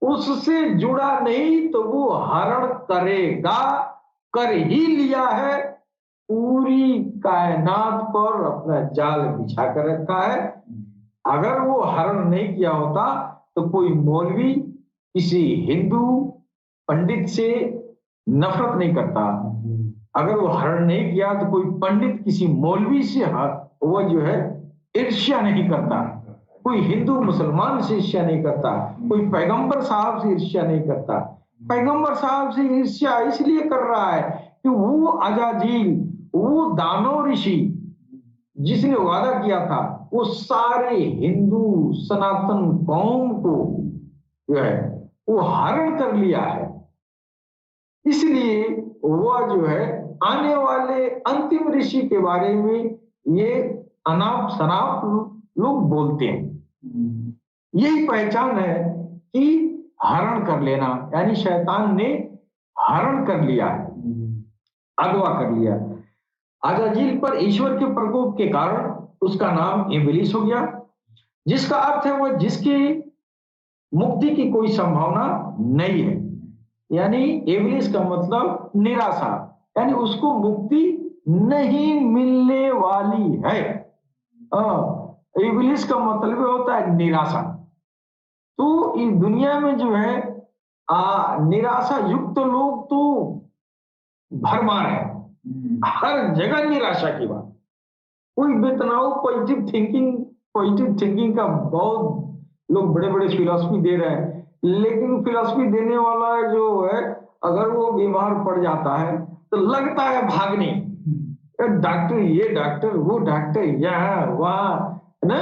S1: उससे जुड़ा नहीं तो वो हरण करेगा, कर ही लिया है। पूरी कायनात पर अपना जाल बिछा कर रखा है। अगर वो हरण नहीं किया होता तो कोई मौलवी किसी हिंदू पंडित से नफरत नहीं करता। अगर वो हरण नहीं किया तो कोई पंडित किसी मौलवी से वो जो है ईर्ष्या नहीं करता। कोई हिंदू मुसलमान से ईर्ष्या नहीं करता। कोई पैगंबर साहब से ईर्ष्या नहीं करता। पैगंबर साहब से ईर्ष्या इसलिए कर रहा है कि वो अजाजील, वो दानव ऋषि जिसने वादा किया था, वो सारे हिंदू सनातन कौम को जो है वो हरण कर लिया है। इसलिए वह जो है आने वाले अंतिम ऋषि के बारे में ये अनाप शनाप लोग बोलते हैं। यही पहचान है कि हरण कर लेना, यानी शैतान ने हरण कर लिया है, अगवा कर लिया। अजाजील पर ईश्वर के प्रकोप के कारण उसका नाम इब्लीस हो गया, जिसका अर्थ है वह जिसकी मुक्ति की कोई संभावना नहीं है। यानी इब्लीस का मतलब निराशा, यानी उसको मुक्ति नहीं मिलने वाली है। इब्लीस का मतलब होता है निराशा। तो इस दुनिया में जो है निराशा युक्त लोग तो भरमार है, हर जगह निराशा की बात। कोई बेतनाऊ पॉजिटिव थिंकिंग का बहुत लोग बड़े बड़े फिलॉसफी दे रहे हैं, लेकिन फिलॉसफी देने वाला जो है अगर वो बीमार पड़ जाता है तो लगता है भागने, डॉक्टर ये डॉक्टर वो डॉक्टर यहाँ वहाँ, है ना।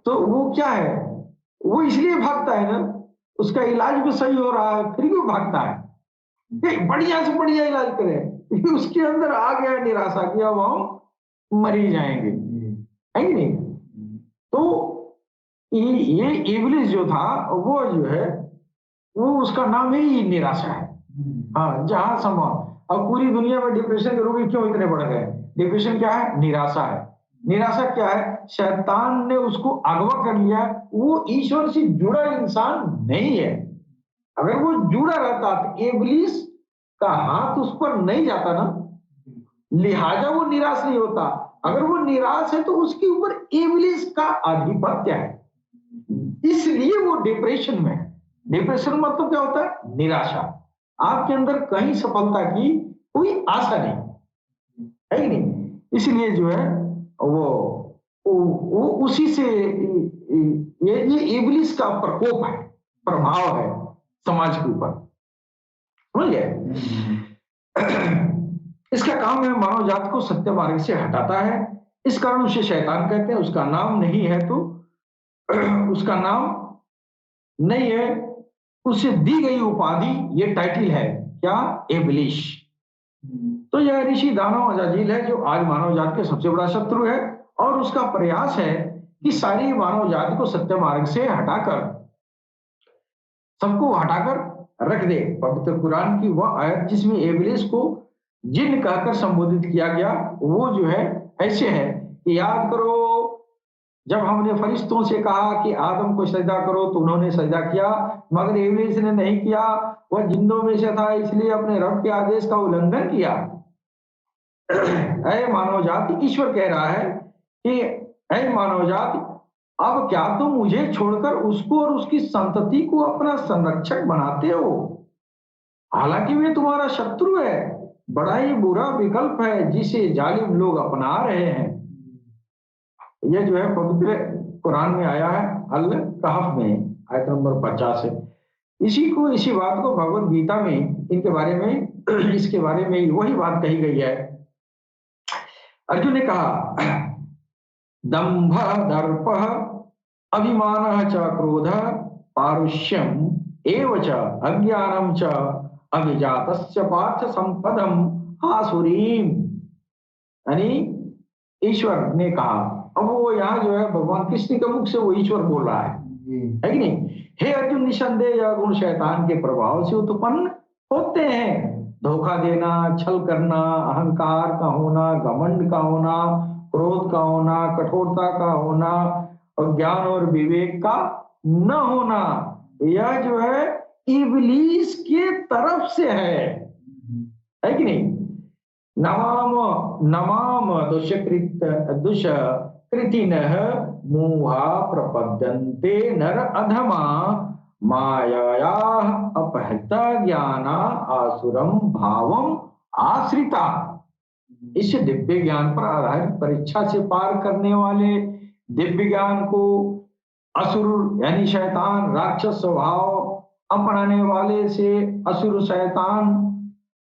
S1: तो वो क्या है, वो इसलिए भागता है ना, उसका इलाज भी सही हो रहा है फिर भी भागता है कि बढ़िया से बढ़िया इलाज करें। उसके अंदर आ गया निराशा कि अब हम मर ही जाएंगे, है कि नहीं। तो ये इब्लिस जो था वो जो है वो उसका नाम ही निराशा है। हाँ, जहां संभव। अब पूरी दुनिया में डिप्रेशन के रोगी क्यों इतने बढ़ गए? डिप्रेशन क्या है? निराशा है। निराशा क्या है? शैतान ने उसको अगवा कर लिया। वो ईश्वर से जुड़ा इंसान नहीं है। अगर वो जुड़ा रहता तो इब्लिस का हाथ उस पर नहीं जाता ना, लिहाजा वो निराश नहीं होता। अगर वो निराश है तो उसके ऊपर इब्लिस का आधिपत्य है, इसलिए वो डिप्रेशन में है। डिप्रेशन मतलब क्या होता है? निराशा। आपके अंदर कहीं सफलता की कोई आशा नहीं है कि नहीं। इसलिए जो है वो उसी से ये इब्लिस का प्रकोप है, प्रभाव है समाज के ऊपर, समझ गए। इसका काम है मानव जात को सत्य मार्ग से हटाता है। इस कारण उसे शैतान कहते हैं। उसका नाम नहीं है तो उसका नाम नहीं है, उसे दी गई उपाधि, ये टाइटल है क्या? इब्लिस। तो यह ऋषि दानव अजाजील है जो आज मानव जात के सबसे बड़ा शत्रु है, और उसका प्रयास है कि सारी मानव जाति को सत्य मार्ग से हटाकर, सबको हटाकर रख दे। पवित्र कुरान की वह आयत जिसमें इब्लिस को जिन कहकर संबोधित किया गया वो जो है ऐसे है कि याद करो जब हमने फरिश्तों से कहा कि आदम को सजदा करो तो उन्होंने सजदा किया, मगर इब्लीस ने नहीं किया। वह जिन्नों में से था, इसलिए अपने रब के आदेश का उल्लंघन किया। ऐ मानव जाति, ईश्वर कह रहा है कि ऐ मानव जाति, अब क्या तुम मुझे छोड़कर उसको और उसकी संतति को अपना संरक्षक बनाते हो? हालांकि वे तुम्हारा शत्रु है। बड़ा ही बुरा विकल्प है जिसे जालिम लोग अपना रहे हैं। ये जो है पवित्र कुरान में आया है, अल कहफ में, आयत नंबर 50 है। इसी बात को भगवत गीता में इनके बारे में इसके बारे में वही बात कही गई है। अर्जुन ने कहा, दंभ दर्प अभिमान च क्रोध पारुष्यम एव च अज्ञानम च अभिजातस्य पार्थ संपदम आसुरीम। यानी ईश्वर ने कहा, अब वो यहाँ जो है भगवान कृष्ण के मुख से वो ईश्वर बोल रहा है कि नहीं? हे अर्जुन, निसंदेह यह गुण शैतान के प्रभाव से उत्पन्न होते हैं। धोखा देना, छल करना, अहंकार का होना, घमंड का होना, क्रोध का होना, कठोरता का होना और ज्ञान और विवेक का न होना, यह जो है इब्लीस के तरफ से है कि नहीं? नमाम नमाम दुष्कृतिनः मोहा प्रपद्यन्ते नर अधमा मायाया अपहृता ज्ञाना आसुरम भावम आश्रिता। इस दिव्य ज्ञान पर आधारित परीक्षा से पार करने वाले, दिव्य ज्ञान को असुर यानी शैतान राक्षस स्वभाव अपनाने वाले से असुर शैतान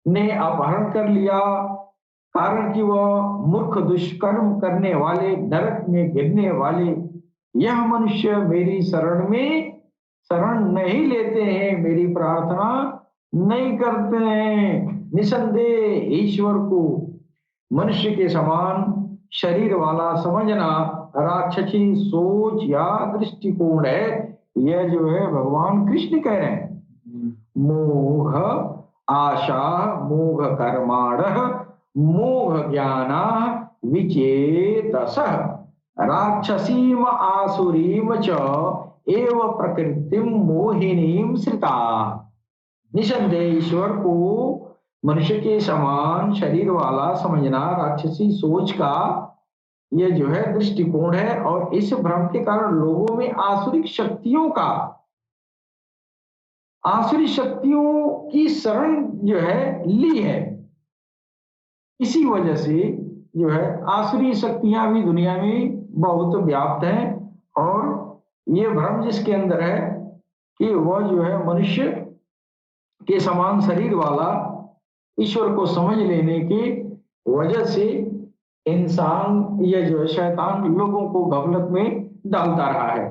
S1: ने अपहरण कर लिया, कारण कि वह मूर्ख दुष्कर्म करने वाले, नरक में गिरने वाले यह मनुष्य मेरी शरण नहीं लेते हैं, मेरी प्रार्थना नहीं करते हैं। निसंदेह ईश्वर को मनुष्य के समान शरीर वाला समझना राक्षसी सोच या दृष्टिकोण है। यह जो है भगवान कृष्ण कह रहे हैं। मोह आशा मोह कर्माणः मोह ज्ञाना विचेतसः राक्षसीम आसुरीम च एव प्रकृतिम मोहिनीम श्रिता। निसंदेह ईश्वर को मनुष्य के समान शरीर वाला समझना राक्षसी सोच का यह जो है दृष्टिकोण है, और इस भ्रम के कारण लोगों में आसुरी शक्तियों की शरण जो है ली है। इसी वजह से जो है आसुरी शक्तियां भी दुनिया में बहुत व्याप्त हैं, और ये भ्रम जिसके अंदर है कि वह जो है मनुष्य के समान शरीर वाला ईश्वर को समझ लेने की वजह से इंसान ये जो है शैतान लोगों को गफलत में डालता रहा है।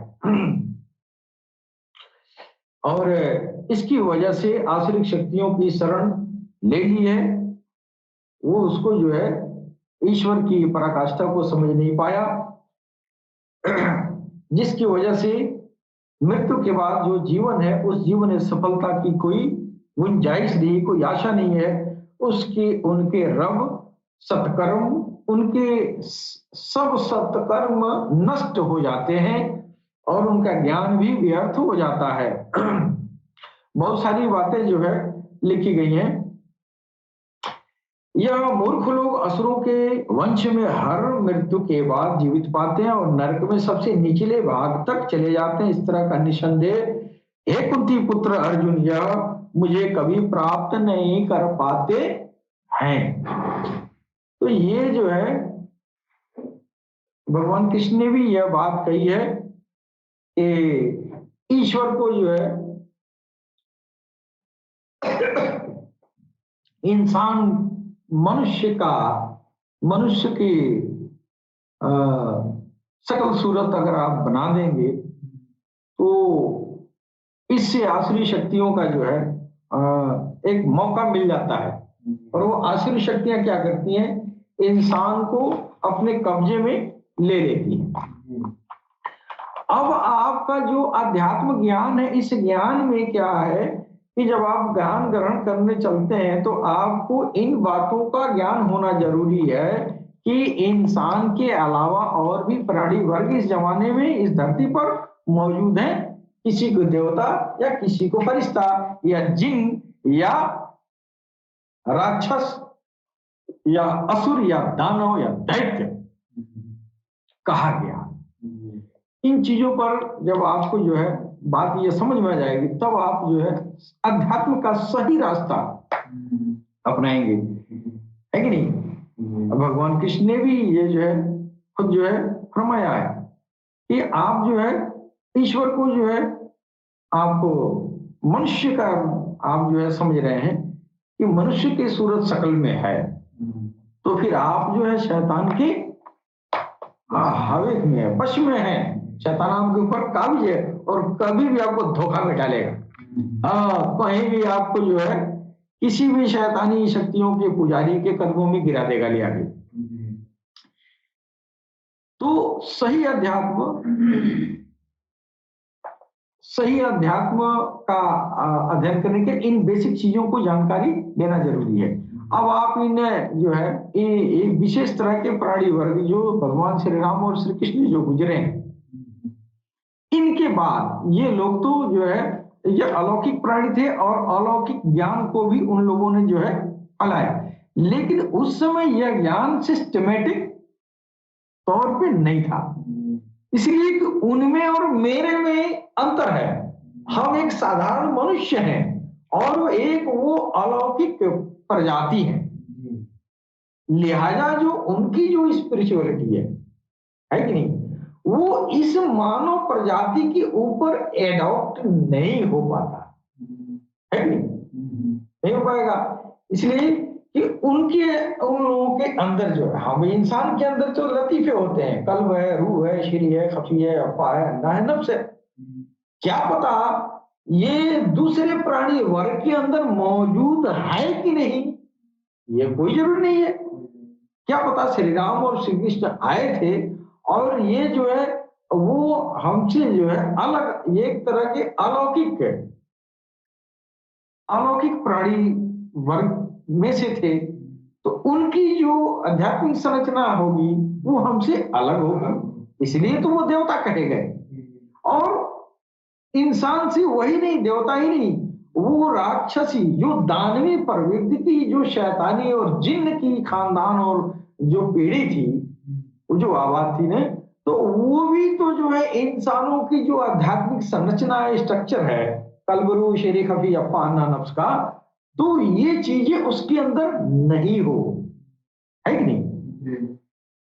S1: और इसकी वजह से आसुरिक शक्तियों की शरण ले ली है। वो उसको जो है ईश्वर की पराकाष्ठा को समझ नहीं पाया, जिसकी वजह से मृत्यु के बाद जो जीवन है उस जीवन में सफलता की कोई गुंजाइश नहीं, कोई आशा नहीं है। उसकी उनके रब सत्कर्म, उनके सब सत्कर्म नष्ट हो जाते हैं और उनका ज्ञान भी व्यर्थ हो जाता है। बहुत सारी बातें जो है लिखी गई हैं। यह मूर्ख लोग असुरों के वंश में हर मृत्यु के बाद जीवित पाते हैं और नरक में सबसे निचले भाग तक चले जाते हैं। इस तरह का निसंदेह हे कुंती पुत्र अर्जुन, यह मुझे कभी प्राप्त नहीं कर पाते हैं। तो ये जो है भगवान कृष्ण ने भी यह बात कही है कि ईश्वर को जो है इंसान मनुष्य की सकल सूरत अगर आप बना देंगे तो इससे आसुरी शक्तियों का जो है एक मौका मिल जाता है, और वो आसुरी शक्तियां क्या करती हैं, इंसान को अपने कब्जे में ले लेती हैं। अब आपका जो अध्यात्म ज्ञान है, इस ज्ञान में क्या है कि जब आप ज्ञान ग्रहण करने चलते हैं तो आपको इन बातों का ज्ञान होना जरूरी है कि इंसान के अलावा और भी प्राणी वर्ग इस जमाने में इस धरती पर मौजूद हैं। किसी को देवता या किसी को फरिश्ता या जिन या राक्षस या असुर या दानव या दैत्य कहा गया। इन चीजों पर जब आपको जो है बात ये समझ में आ जाएगी, तब आप जो है अध्यात्म का सही रास्ता अपनाएंगे, है कि नहीं? अब भगवान कृष्ण ने भी ये जो है खुद जो है फरमाया है कि आप जो है ईश्वर को जो है आप मनुष्य का आप जो है समझ रहे हैं कि मनुष्य की सूरत शकल में है, तो फिर आप जो है शैतान के हवे में है, वश में है। शैतान आपके ऊपर काबिज है और कभी भी आपको धोखा में डालेगा। कहीं भी आपको जो है किसी भी शैतानी शक्तियों के पुजारी के कदमों में गिरा देगा ले आगे। तो सही अध्यात्म का अध्ययन करने के इन बेसिक चीजों को जानकारी देना जरूरी है। अब आप इन्हें जो है एक विशेष तरह के प्राणी वर्ग जो भगवान श्री राम और श्री कृष्ण जो गुजरे हैं, इनके बाद ये लोग तो जो है ये अलौकिक प्राणी थे और अलौकिक ज्ञान को भी उन लोगों ने जो है फैलाया, लेकिन उस समय यह ज्ञान सिस्टमेटिक तौर पे नहीं था, इसलिए कि उनमें और मेरे में अंतर है। हम एक साधारण मनुष्य हैं और एक वो अलौकिक प्रजाति है, लिहाजा जो उनकी जो स्पिरिचुअलिटी है कि नहीं, वो इस मानव प्रजाति के ऊपर एडॉप्ट नहीं हो पाता, है कि नहीं हो पाएगा। इसलिए कि उन लोगों के अंदर जो है, हम इंसान के अंदर तो लतीफे होते हैं, कल्ब है, रूह है, शिरी है, खफी है, अफा है, अंडा है, नफ्स है। क्या पता ये दूसरे प्राणी वर्ग के अंदर मौजूद है कि नहीं, ये कोई जरूरी नहीं है। क्या पता श्री राम और श्री कृष्ण आए थे और ये जो है वो हमसे जो है अलग एक तरह के अलौकिक प्राणी वर्ग में से थे, तो उनकी जो आध्यात्मिक संरचना होगी वो हमसे अलग होगी, इसलिए तो वो देवता कहे गए। और इंसान से वही नहीं, देवता ही नहीं, वो राक्षसी जो दानवी प्रवृत्ति की जो शैतानी और जिन्न की खानदान और जो पीढ़ी थी, वो जो आबाद थी ने, तो वो भी तो जो है इंसानों की जो आध्यात्मिक संरचना है, स्ट्रक्चर है, कल्बरू शेरी खफी अप्पा अन्ना नफ्स का, तो ये चीजें उसके अंदर नहीं हो, है कि नहीं?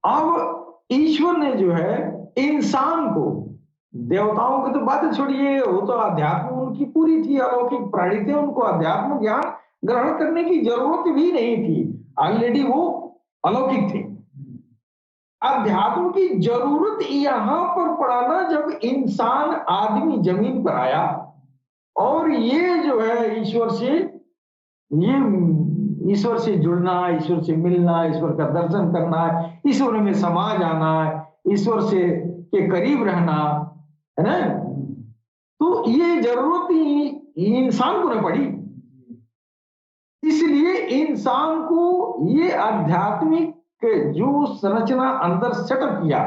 S1: अब ईश्वर ने जो है इंसान को, देवताओं की तो बात छोड़िए, वो तो अध्यात्म उनकी पूरी थी, अलौकिक प्राणी थे, उनको अध्यात्म ज्ञान ग्रहण करने की जरूरत भी नहीं थी, ऑलरेडी वो अलौकिक थे। अध्यात्म की जरूरत यहां पर पड़ा जब इंसान आदमी जमीन पर आया और ये जो है ईश्वर से जुड़ना, ईश्वर से मिलना, ईश्वर का दर्शन करना, ईश्वर में समा जाना, ईश्वर से के करीब रहना, है ना, तो ये जरूरत ही इंसान को न पड़ी। इसलिए इंसान को ये आध्यात्मिक जो संरचना अंदर सेटअप किया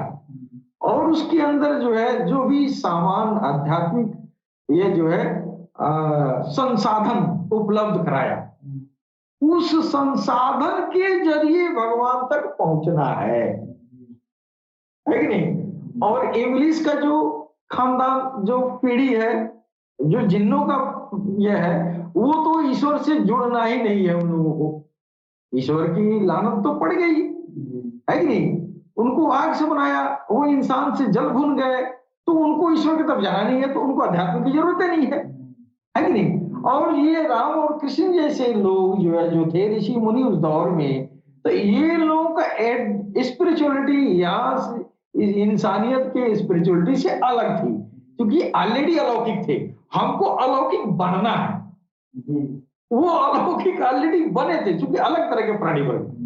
S1: और उसके अंदर जो है जो भी सामान आध्यात्मिक ये जो है संसाधन उपलब्ध कराया, उस संसाधन के जरिए भगवान तक पहुंचना है कि नहीं? और इंग्लिश का जो खानदान जो पीढ़ी है, जो जिन्नों का ये है, वो तो ईश्वर से जुड़ना ही नहीं है। उन लोगों को ईश्वर की लानत तो पड़ गई, है कि नहीं? उनको आग से बनाया, वो इंसान से जल भून गए, तो उनको ईश्वर की तरफ जाना नहीं है, तो उनको अध्यात्म की जरूरत नहीं है कि नहीं? और ये राम और कृष्ण जैसे लोग जो है जो थे ऋषि मुनि उस दौर में, तो ये लोगों का स्पिरिचुअलिटी या इंसानियत के स्पिरिचुअलिटी से अलग थी, क्योंकि ऑलरेडी अलौकिक थे। हमको अलौकिक बनना है, वो अलौकिक ऑलरेडी बने थे, क्योंकि अलग तरह के प्राणी बने,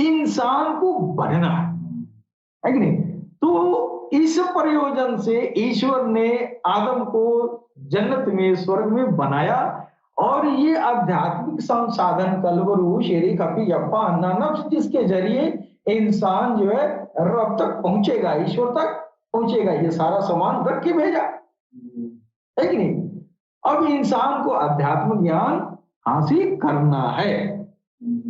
S1: इंसान को बनना है कि नहीं? तो इस प्रयोजन से ईश्वर ने आदम को जन्नत में, स्वर्ग में बनाया और ये आध्यात्मिक संसाधन कल्वरू शेरी कपी यप्पा अन्ना नफ्स, जिसके जरिए इंसान जो है रब तक पहुंचेगा, ईश्वर तक पहुंचेगा, ये सारा सामान रख के भेजा, है कि नहीं? अब इंसान को अध्यात्म ज्ञान हासिल करना है,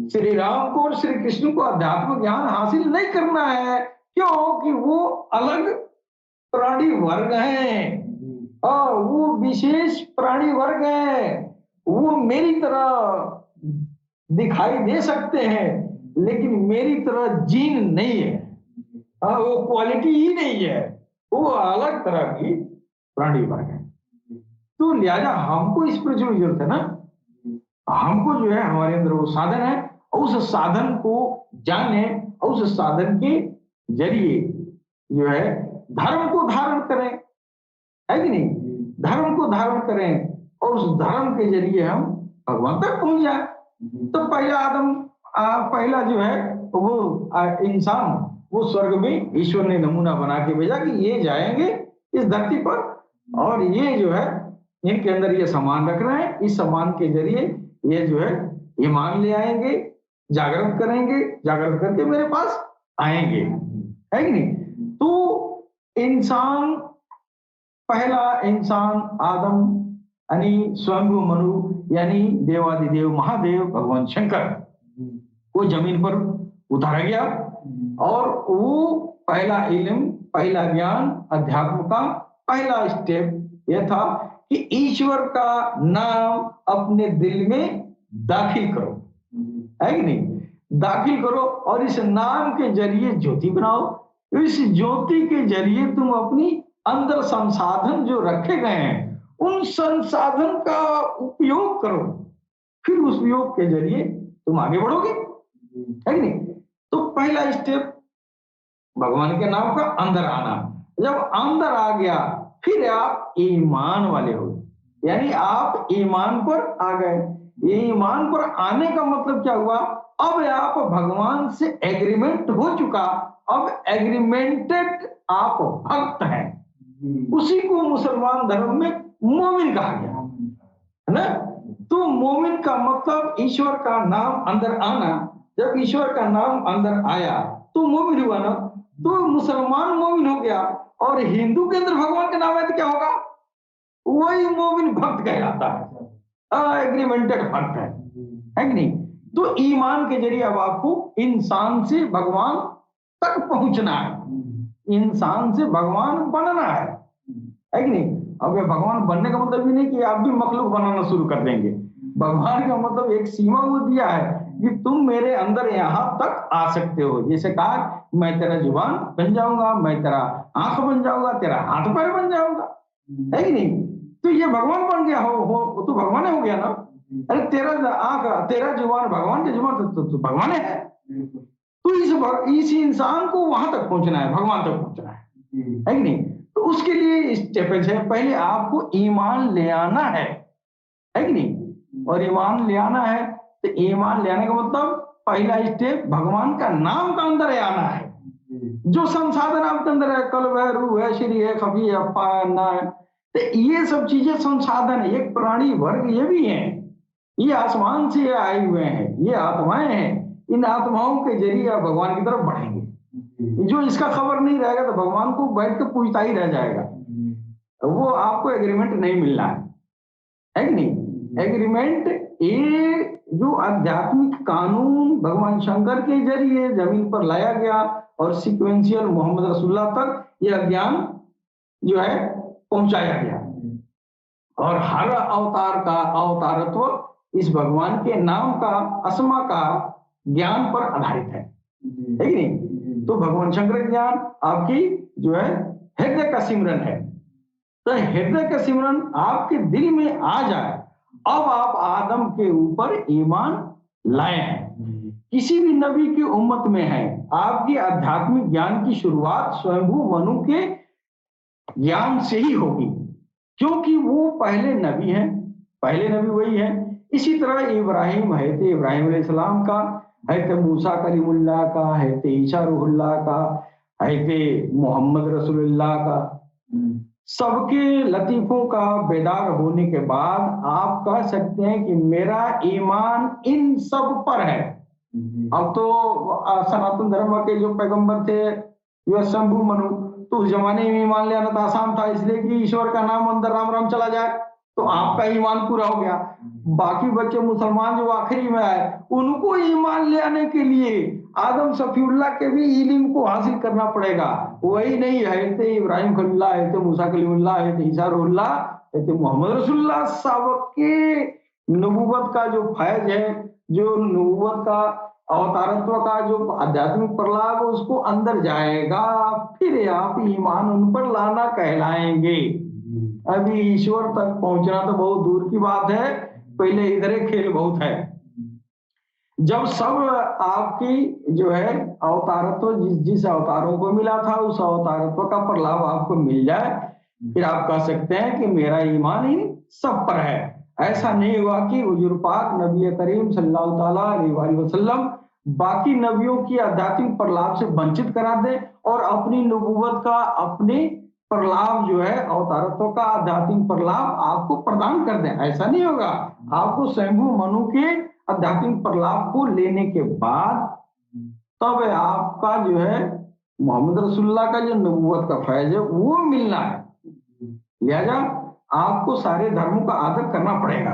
S1: श्री राम को और श्री कृष्ण को अध्यात्म ज्ञान हासिल नहीं करना है। क्यों? कि वो अलग प्राणी वर्ग हैं और वो विशेष प्राणी वर्ग है। वो मेरी तरह दिखाई दे सकते हैं लेकिन मेरी तरह जीन नहीं है। वो क्वालिटी ही नहीं है, वो अलग तरह की प्राणी वर्ग है। तो लिहाजा हमको स्पिरिचुअल जरूरत है ना, हमको जो है हमारे अंदर वो साधन है, उस साधन को जाने और उस साधन के जरिए जो है धर्म को धारण करें, है कि नहीं? धर्म को धारण करें और उस धर्म के जरिए हम भगवान तक पहुंच जाए। तो पहला आदम पहला जो है वो इंसान, वो स्वर्ग में ईश्वर ने नमूना बना के भेजा कि ये जाएंगे इस धरती पर और ये जो है इनके अंदर ये सामान रख रहे हैं, इस सामान के जरिए ये जो है ईमान ले आएंगे, जागृत करेंगे, जागृत करके मेरे पास आएंगे, है कि नहीं? तो इंसान, पहला इंसान आदम यानी स्वयंभू मनु यानी देवादिदेव महादेव भगवान शंकर को जमीन पर उतारा गया और वो पहला इल्म, पहला ज्ञान, अध्यात्म का पहला स्टेप यह था कि ईश्वर का नाम अपने दिल में दाखिल करो, है कि नहीं? दाखिल करो और इस नाम के जरिए ज्योति बनाओ। इस ज्योति के जरिए तुम अपनी अंदर संसाधन जो रखे गए हैं उन संसाधन का उपयोग करो, फिर उस उपयोग के जरिए तुम आगे बढ़ोगे, है कि नहीं? तो पहला स्टेप भगवान के नाम का अंदर आना। जब अंदर आ गया फिर आप ईमान वाले हो, यानी आप ईमान पर आ गए। ये ईमान पर आने का मतलब क्या हुआ? अब आप भगवान से एग्रीमेंट हो चुका, अब एग्रीमेंटेड आप भक्त हैं। उसी को मुसलमान धर्म में मोमिन कहा गया है ना। तो मोमिन का मतलब ईश्वर का नाम अंदर आना। जब ईश्वर का नाम अंदर आया तो मोमिन हुआ ना, तो मुसलमान मोमिन हो गया। और हिंदू के अंदर भगवान का नाम है तो क्या होगा? वही मोमिन भक्त कहलाता है, एग्रीमेंटेड भक्त है कि नहीं? तो ईमान के जरिए अब आपको इंसान से भगवान तक पहुंचना है, इंसान से भगवान बनना है कि नहीं? अब ये भगवान बनने का मतलब ये नहीं कि आप भी मखलूक बनाना शुरू कर देंगे। भगवान का मतलब एक सीमा वो दिया है कि तुम मेरे अंदर यहां तक आ सकते हो। जैसे कहा मैं तेरा जुबान बन जाऊंगा, मैं तेरा आंख बन जाऊंगा, तेरा हाथ पैर बन जाऊंगा, है कि नहीं? तो ये भगवान बन गया हो तो भगवान हो गया ना। अरे तेरा आंख, तेरा जुबान भगवान के जुबान तो भगवान है। तो इस इंसान को वहां तक पहुंचना है, भगवान तक पहुंचना है कि नहीं? तो उसके लिए स्टेपेज है, पहले आपको ईमान ले आना है कि नहीं? और ईमान ले आना है तो ईमान ले आने का मतलब पहला स्टेप भगवान का नाम का अंदर आना है। जो संसाधन आपके अंदर है, कल्ब है, रूह है, श्री है, खफी है, अफा है, ना है, तो ये सब चीजें संसाधन है। एक प्राणी वर्ग ये भी है, ये आसमान से आए हुए हैं, ये आत्माएं हैं। इन आत्माओं के जरिए आप भगवान की तरफ बढ़ेंगे। जो इसका खबर नहीं रहेगा तो भगवान को बैठ के पूछता ही रह जाएगा, वो आपको एग्रीमेंट नहीं मिलना है कि नहीं? एग्रीमेंट ये जो आध्यात्मिक कानून भगवान शंकर के जरिए जमीन पर लाया गया और सीक्वेंशियल मोहम्मद रसूलुल्लाह तक यह ज्ञान जो है पहुंचाया गया। और हर अवतार का अवतारत्व इस भगवान के नाम का, अस्मा का ज्ञान पर आधारित है कि नहीं? तो भगवान शंकर ज्ञान आपकी जो है हृदय का सिमरन है। तो हृदय का सिमरन आपके दिल में आ जाए, अब आप आदम के ऊपर ईमान लाए हैं। किसी भी नबी की उम्मत में है, आपकी आध्यात्मिक ज्ञान की शुरुआत स्वयंभू मनु के ज्ञान से ही होगी, क्योंकि वो पहले नबी हैं, पहले नबी वही है। इसी तरह इब्राहिम है तो इब्राहिम अलैहिस्सलाम का, है तो मूसा कलीमुल्लाह का, है तो ईसा रूहुल्लाह का, है तो मोहम्मद रसूलुल्लाह का। सबके लतीफों का बेदार होने के बाद आप कह सकते हैं कि मेरा ईमान इन सब पर है। अब तो सनातन धर्म के जो पैगंबर थे जो शंभु मनु, तो उस जमाने में ईमान ले आना तो आसान था, इसलिए कि ईश्वर का नाम अंदर राम राम चला जाए, तो आपका ईमान पूरा हो गया। बाकी बच्चे मुसलमान जो आखिरी में आए, उनको ईमान ले आने के लिए आदम सफीउल्लाह के भी इल्म को हासिल करना पड़ेगा। वही नहीं है इब्राहिम खलीलुल्लाह, है मूसा कलीमुल्लाह, है ईसा रूहुल्लाह, है मोहम्मद रसूलुल्लाह साहब के नबूवत का जो फैज है, जो नबूवत का अवतारत्व का जो आध्यात्मिक प्रलाप उसको अंदर जाएगा, फिर आप ईमान उन पर लाना कहलाएंगे। अभी ईश्वर तक पहुंचना तो बहुत दूर की बात है, पहले इधर खेल बहुत है। जब सब आपकी जो है अवतारत्व जिस जिस अवतारों को मिला था उस अवतारत्व का प्रलाप आपको मिल जाए, फिर आप कह सकते हैं कि मेरा ईमान इन सब पर है। ऐसा नहीं हुआ कि हुजूर पाक नबी करीम सल्लल्लाहु ताला अलैहि वसल्लम बाकी नबियों की आध्यात्मिक प्रलाप से वंचित करा दे और अपनी नबूवत का, अपने प्रलाप जो है अवतारत्व का आध्यात्मिक प्रलाप आपको प्रदान कर दे। ऐसा नहीं होगा। आपको स्वयंभू मनु के आध्यात्मिक प्रलाप को लेने के बाद तब आपका जो है मोहम्मद रसूलुल्लाह का जो नबूवत का फैज है वो मिलना है। लिहाजा आपको सारे धर्मों का आदर करना पड़ेगा।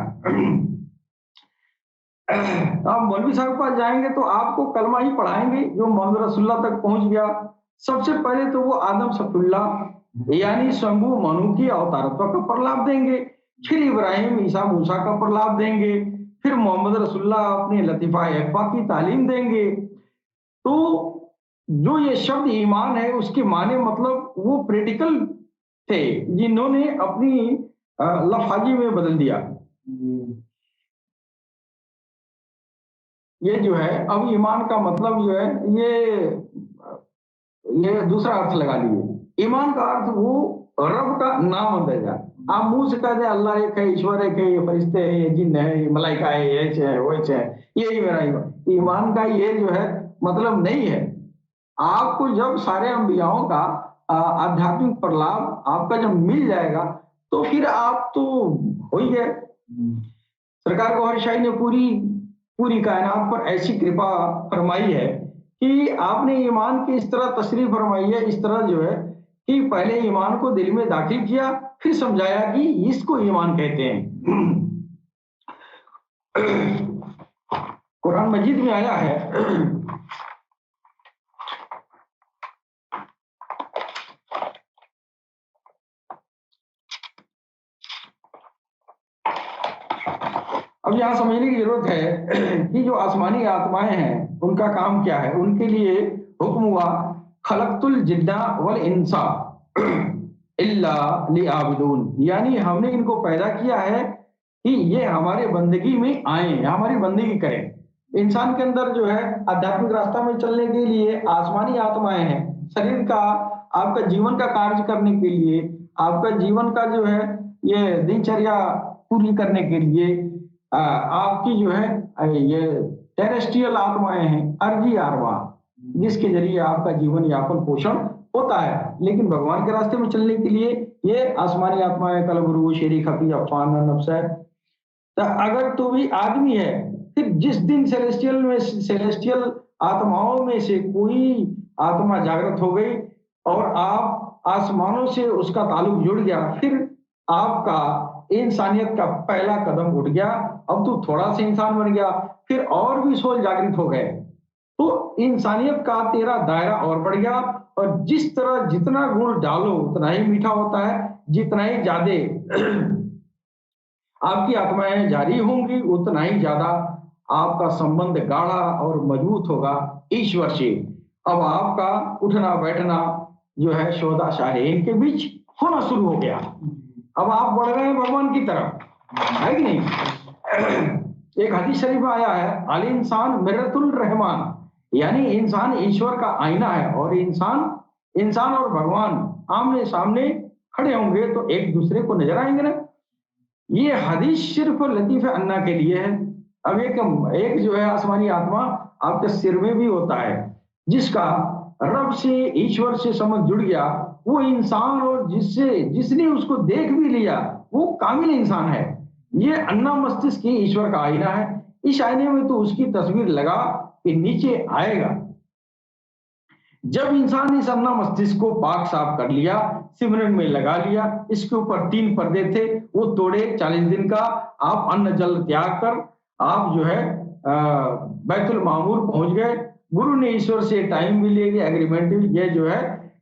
S1: आप मौलवी साहब के पास जाएंगे तो आपको कलमा ही पढ़ाएंगे जो मोहम्मद रसूलुल्लाह तक पहुंच गया। सबसे पहले तो वो आदम सफीउल्लाह यानी शंभू मनु की अवतारत्व का प्रलाप देंगे, फिर इब्राहिम ईसा मूसा का प्रलाप देंगे, फिर मोहम्मद रसूलुल्लाह अपने लतीफा इफ़ा की तालीम देंगे। तो जो ये शब्द ईमान है उसके माने मतलब वो प्रैक्टिकल थे जिन्होंने अपनी लफाजी में बदल दिया। ये जो है अब ईमान का मतलब जो है ये दूसरा अर्थ लगा लिए। ईमान का अर्थ वो रब का नाम अंदाजा। आप मुंह से कह दे अल्लाह एक है, ईश्वर एक है, ये फरिश्ते हैं, ये जिन्न है, ये मलाइका है, ये है वो है, यही मेरा ईमान। ईमान का ये जो है मतलब नहीं है। आपको जब सारे अंबियाओं का आध्यात्मिक प्रलाप आपका जब मिल जाएगा तो फिर आप तो हो ही गए। सरकार गौहर शाही ने पूरी पूरी कायनात पर ऐसी कृपा फरमाई है कि आपने ईमान की इस तरह तशरीफ फरमाई है, इस तरह जो है कि पहले ईमान को दिल में दाखिल किया, फिर समझाया कि इसको ईमान कहते हैं। कुरान मजीद में आया है, अब यहाँ समझने की जरूरत है कि जो आसमानी आत्माएं हैं उनका काम क्या है। उनके लिए हुक्म हुआ खलक़तुल जिन्ना वल इंसा इल्ला लिआबुदून, यानी हमने इनको पैदा किया है कि ये हमारे बंदगी में आए, हमारी बंदगी करें। इंसान के अंदर जो है आध्यात्मिक रास्ता में चलने के लिए आसमानी आत्माएं हैं। शरीर का आपका जीवन का कार्य करने के लिए, आपका जीवन का जो है ये दिनचर्या पूरी करने के लिए आपकी जो है ये टेरेस्ट्रियल आत्माएं हैं, अर्जी आत्मा, जिसके जरिए आपका जीवन यापन पोषण होता है। लेकिन भगवान के रास्ते में चलने के लिए ये आसमानी आत्माएं कल्ब, रूह, शेरी, खफी, अफान, नफ्स है। तो अगर तू भी आदमी है, फिर जिस दिन सेलेस्टियल आत्माओं में से कोई आत्मा जागृत हो गई और आप आसमानों से उसका ताल्लुक जुड़ गया, फिर आपका इंसानियत का पहला कदम उठ गया। अब तू थोड़ा सा इंसान बन गया, फिर और भी सोल जागृत हो गए, तो इंसानियत का तेरा दायरा और बढ़ गया। और जिस तरह जितना गुण डालो उतना ही मीठा होता है, जितना ही ज्यादा आपकी आत्माएं जारी होंगी उतना ही ज्यादा आपका संबंध गाढ़ा और मजबूत होगा ईश्वर से। अब आपका उठना बैठना जो है शोधा शाहीन के बीच होना शुरू हो गया। अब आप बढ़ रहे हैं भगवान की तरफ, है कि नहीं। एक हदीस शरीफ आया है, अल इंसान मिर्रतुल रहमान, यानी इंसान ईश्वर का आईना है और इंसान और भगवान आमने सामने खड़े होंगे तो एक दूसरे को नजर आएंगे ना। ये हदीस सिर्फ लतीफे अन्ना के लिए है। अब एक जो है आसमानी आत्मा आपके सिर में भी होता है, जिसका रब से ईश्वर से समझ जुड़ गया, वो इंसान और जिसने उसको देख भी लिया वो कामिल इंसान है। ये अन्ना मस्तिष्क की ईश्वर का आईना है। इस आईने में तो उसकी तस्वीर लगा कि नीचे आएगा। जब इंसान इस अन्ना मस्तिष्क को पाक साफ कर लिया, सिमरन में लगा लिया, इसके ऊपर 3 पर्दे थे वो तोड़े, 40 दिन का आप अन्न जल त्याग कर आप जो है बैतुल मामूर पहुंच गए। गुरु ने ईश्वर से टाइम भी ले लिया, एग्रीमेंट भी, ये जो है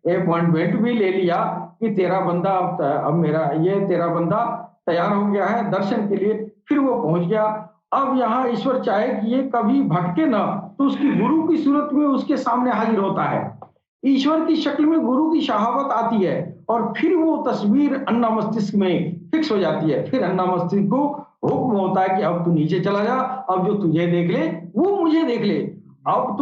S1: अपॉइंटमेंट भी ले लिया कि तेरा बंदा अब मेरा ये तेरा बंदा तैयार हो गया है दर्शन के लिए। फिर वो पहुंच गया। अब यहाँ ईश्वर चाहे कि ये कभी भटके ना, तो उसकी गुरु की सूरत में उसके सामने हाजिर होता है। ईश्वर की शक्ल में गुरु की शहावत आती है और फिर वो तस्वीर अन्ना मस्तिष्क में फिक्स हो जाती है। फिर अन्ना मस्तिष्क को हुक्म होता है कि अब तू नीचे चला जा, अब जो तुझे देख ले वो मुझे देख ले। अब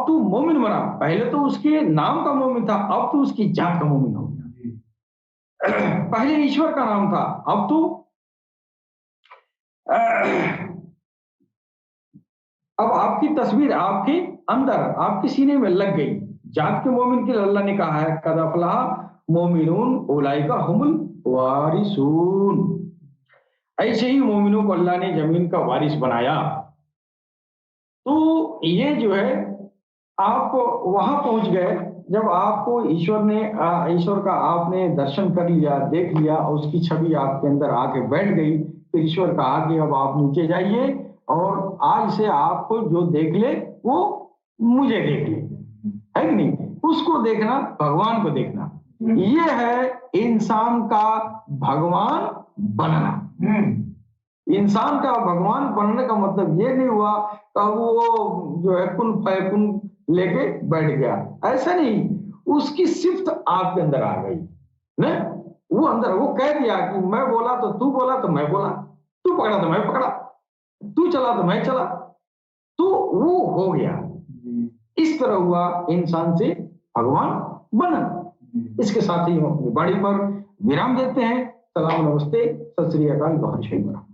S1: तू मोमिन बना। पहले तो उसके नाम का मोमिन था, अब तू उसकी जात का मोमिन हो गया। पहले ईश्वर का नाम था, अब तू अब आपकी तस्वीर आपके अंदर आपके सीने में लग गई। जात के मोमिन के लिए अल्लाह ने कहा है कद अफलाह मोमिनून उलाइका हुमुल वारिसून। ऐसे ही मोमिनों को अल्लाह ने जमीन का वारिस बनाया। तो ये जो है आप वहां पहुंच गए जब आपको ईश्वर का आपने दर्शन कर लिया, देख लिया, उसकी छवि आपके अंदर आके बैठ गई। फिर ईश्वर कहा कि अब आप नीचे जाइए और आज से आपको जो देख ले वो मुझे देख ले, है कि नहीं? उसको देखना, भगवान को देखना, ये है इंसान का भगवान बनना। इंसान का भगवान बनने का मतलब ये नहीं हुआ तब वो जो है कुन फयकुन लेके बैठ गया, ऐसा नहीं। उसकी सिफ्त आपके अंदर आ गई ना, वो अंदर वो कह दिया कि मैं बोला तो तू बोला तो मैं बोला, तू पकड़ा तो मैं पकड़ा, तू चला तो मैं चला, तो वो हो गया। इस तरह हुआ इंसान से भगवान बना। इसके साथ ही हम अपनी बाड़ी पर विराम देते हैं। सलाम, नमस्ते, सत श्री अकाल, बहुत शुक्रिया।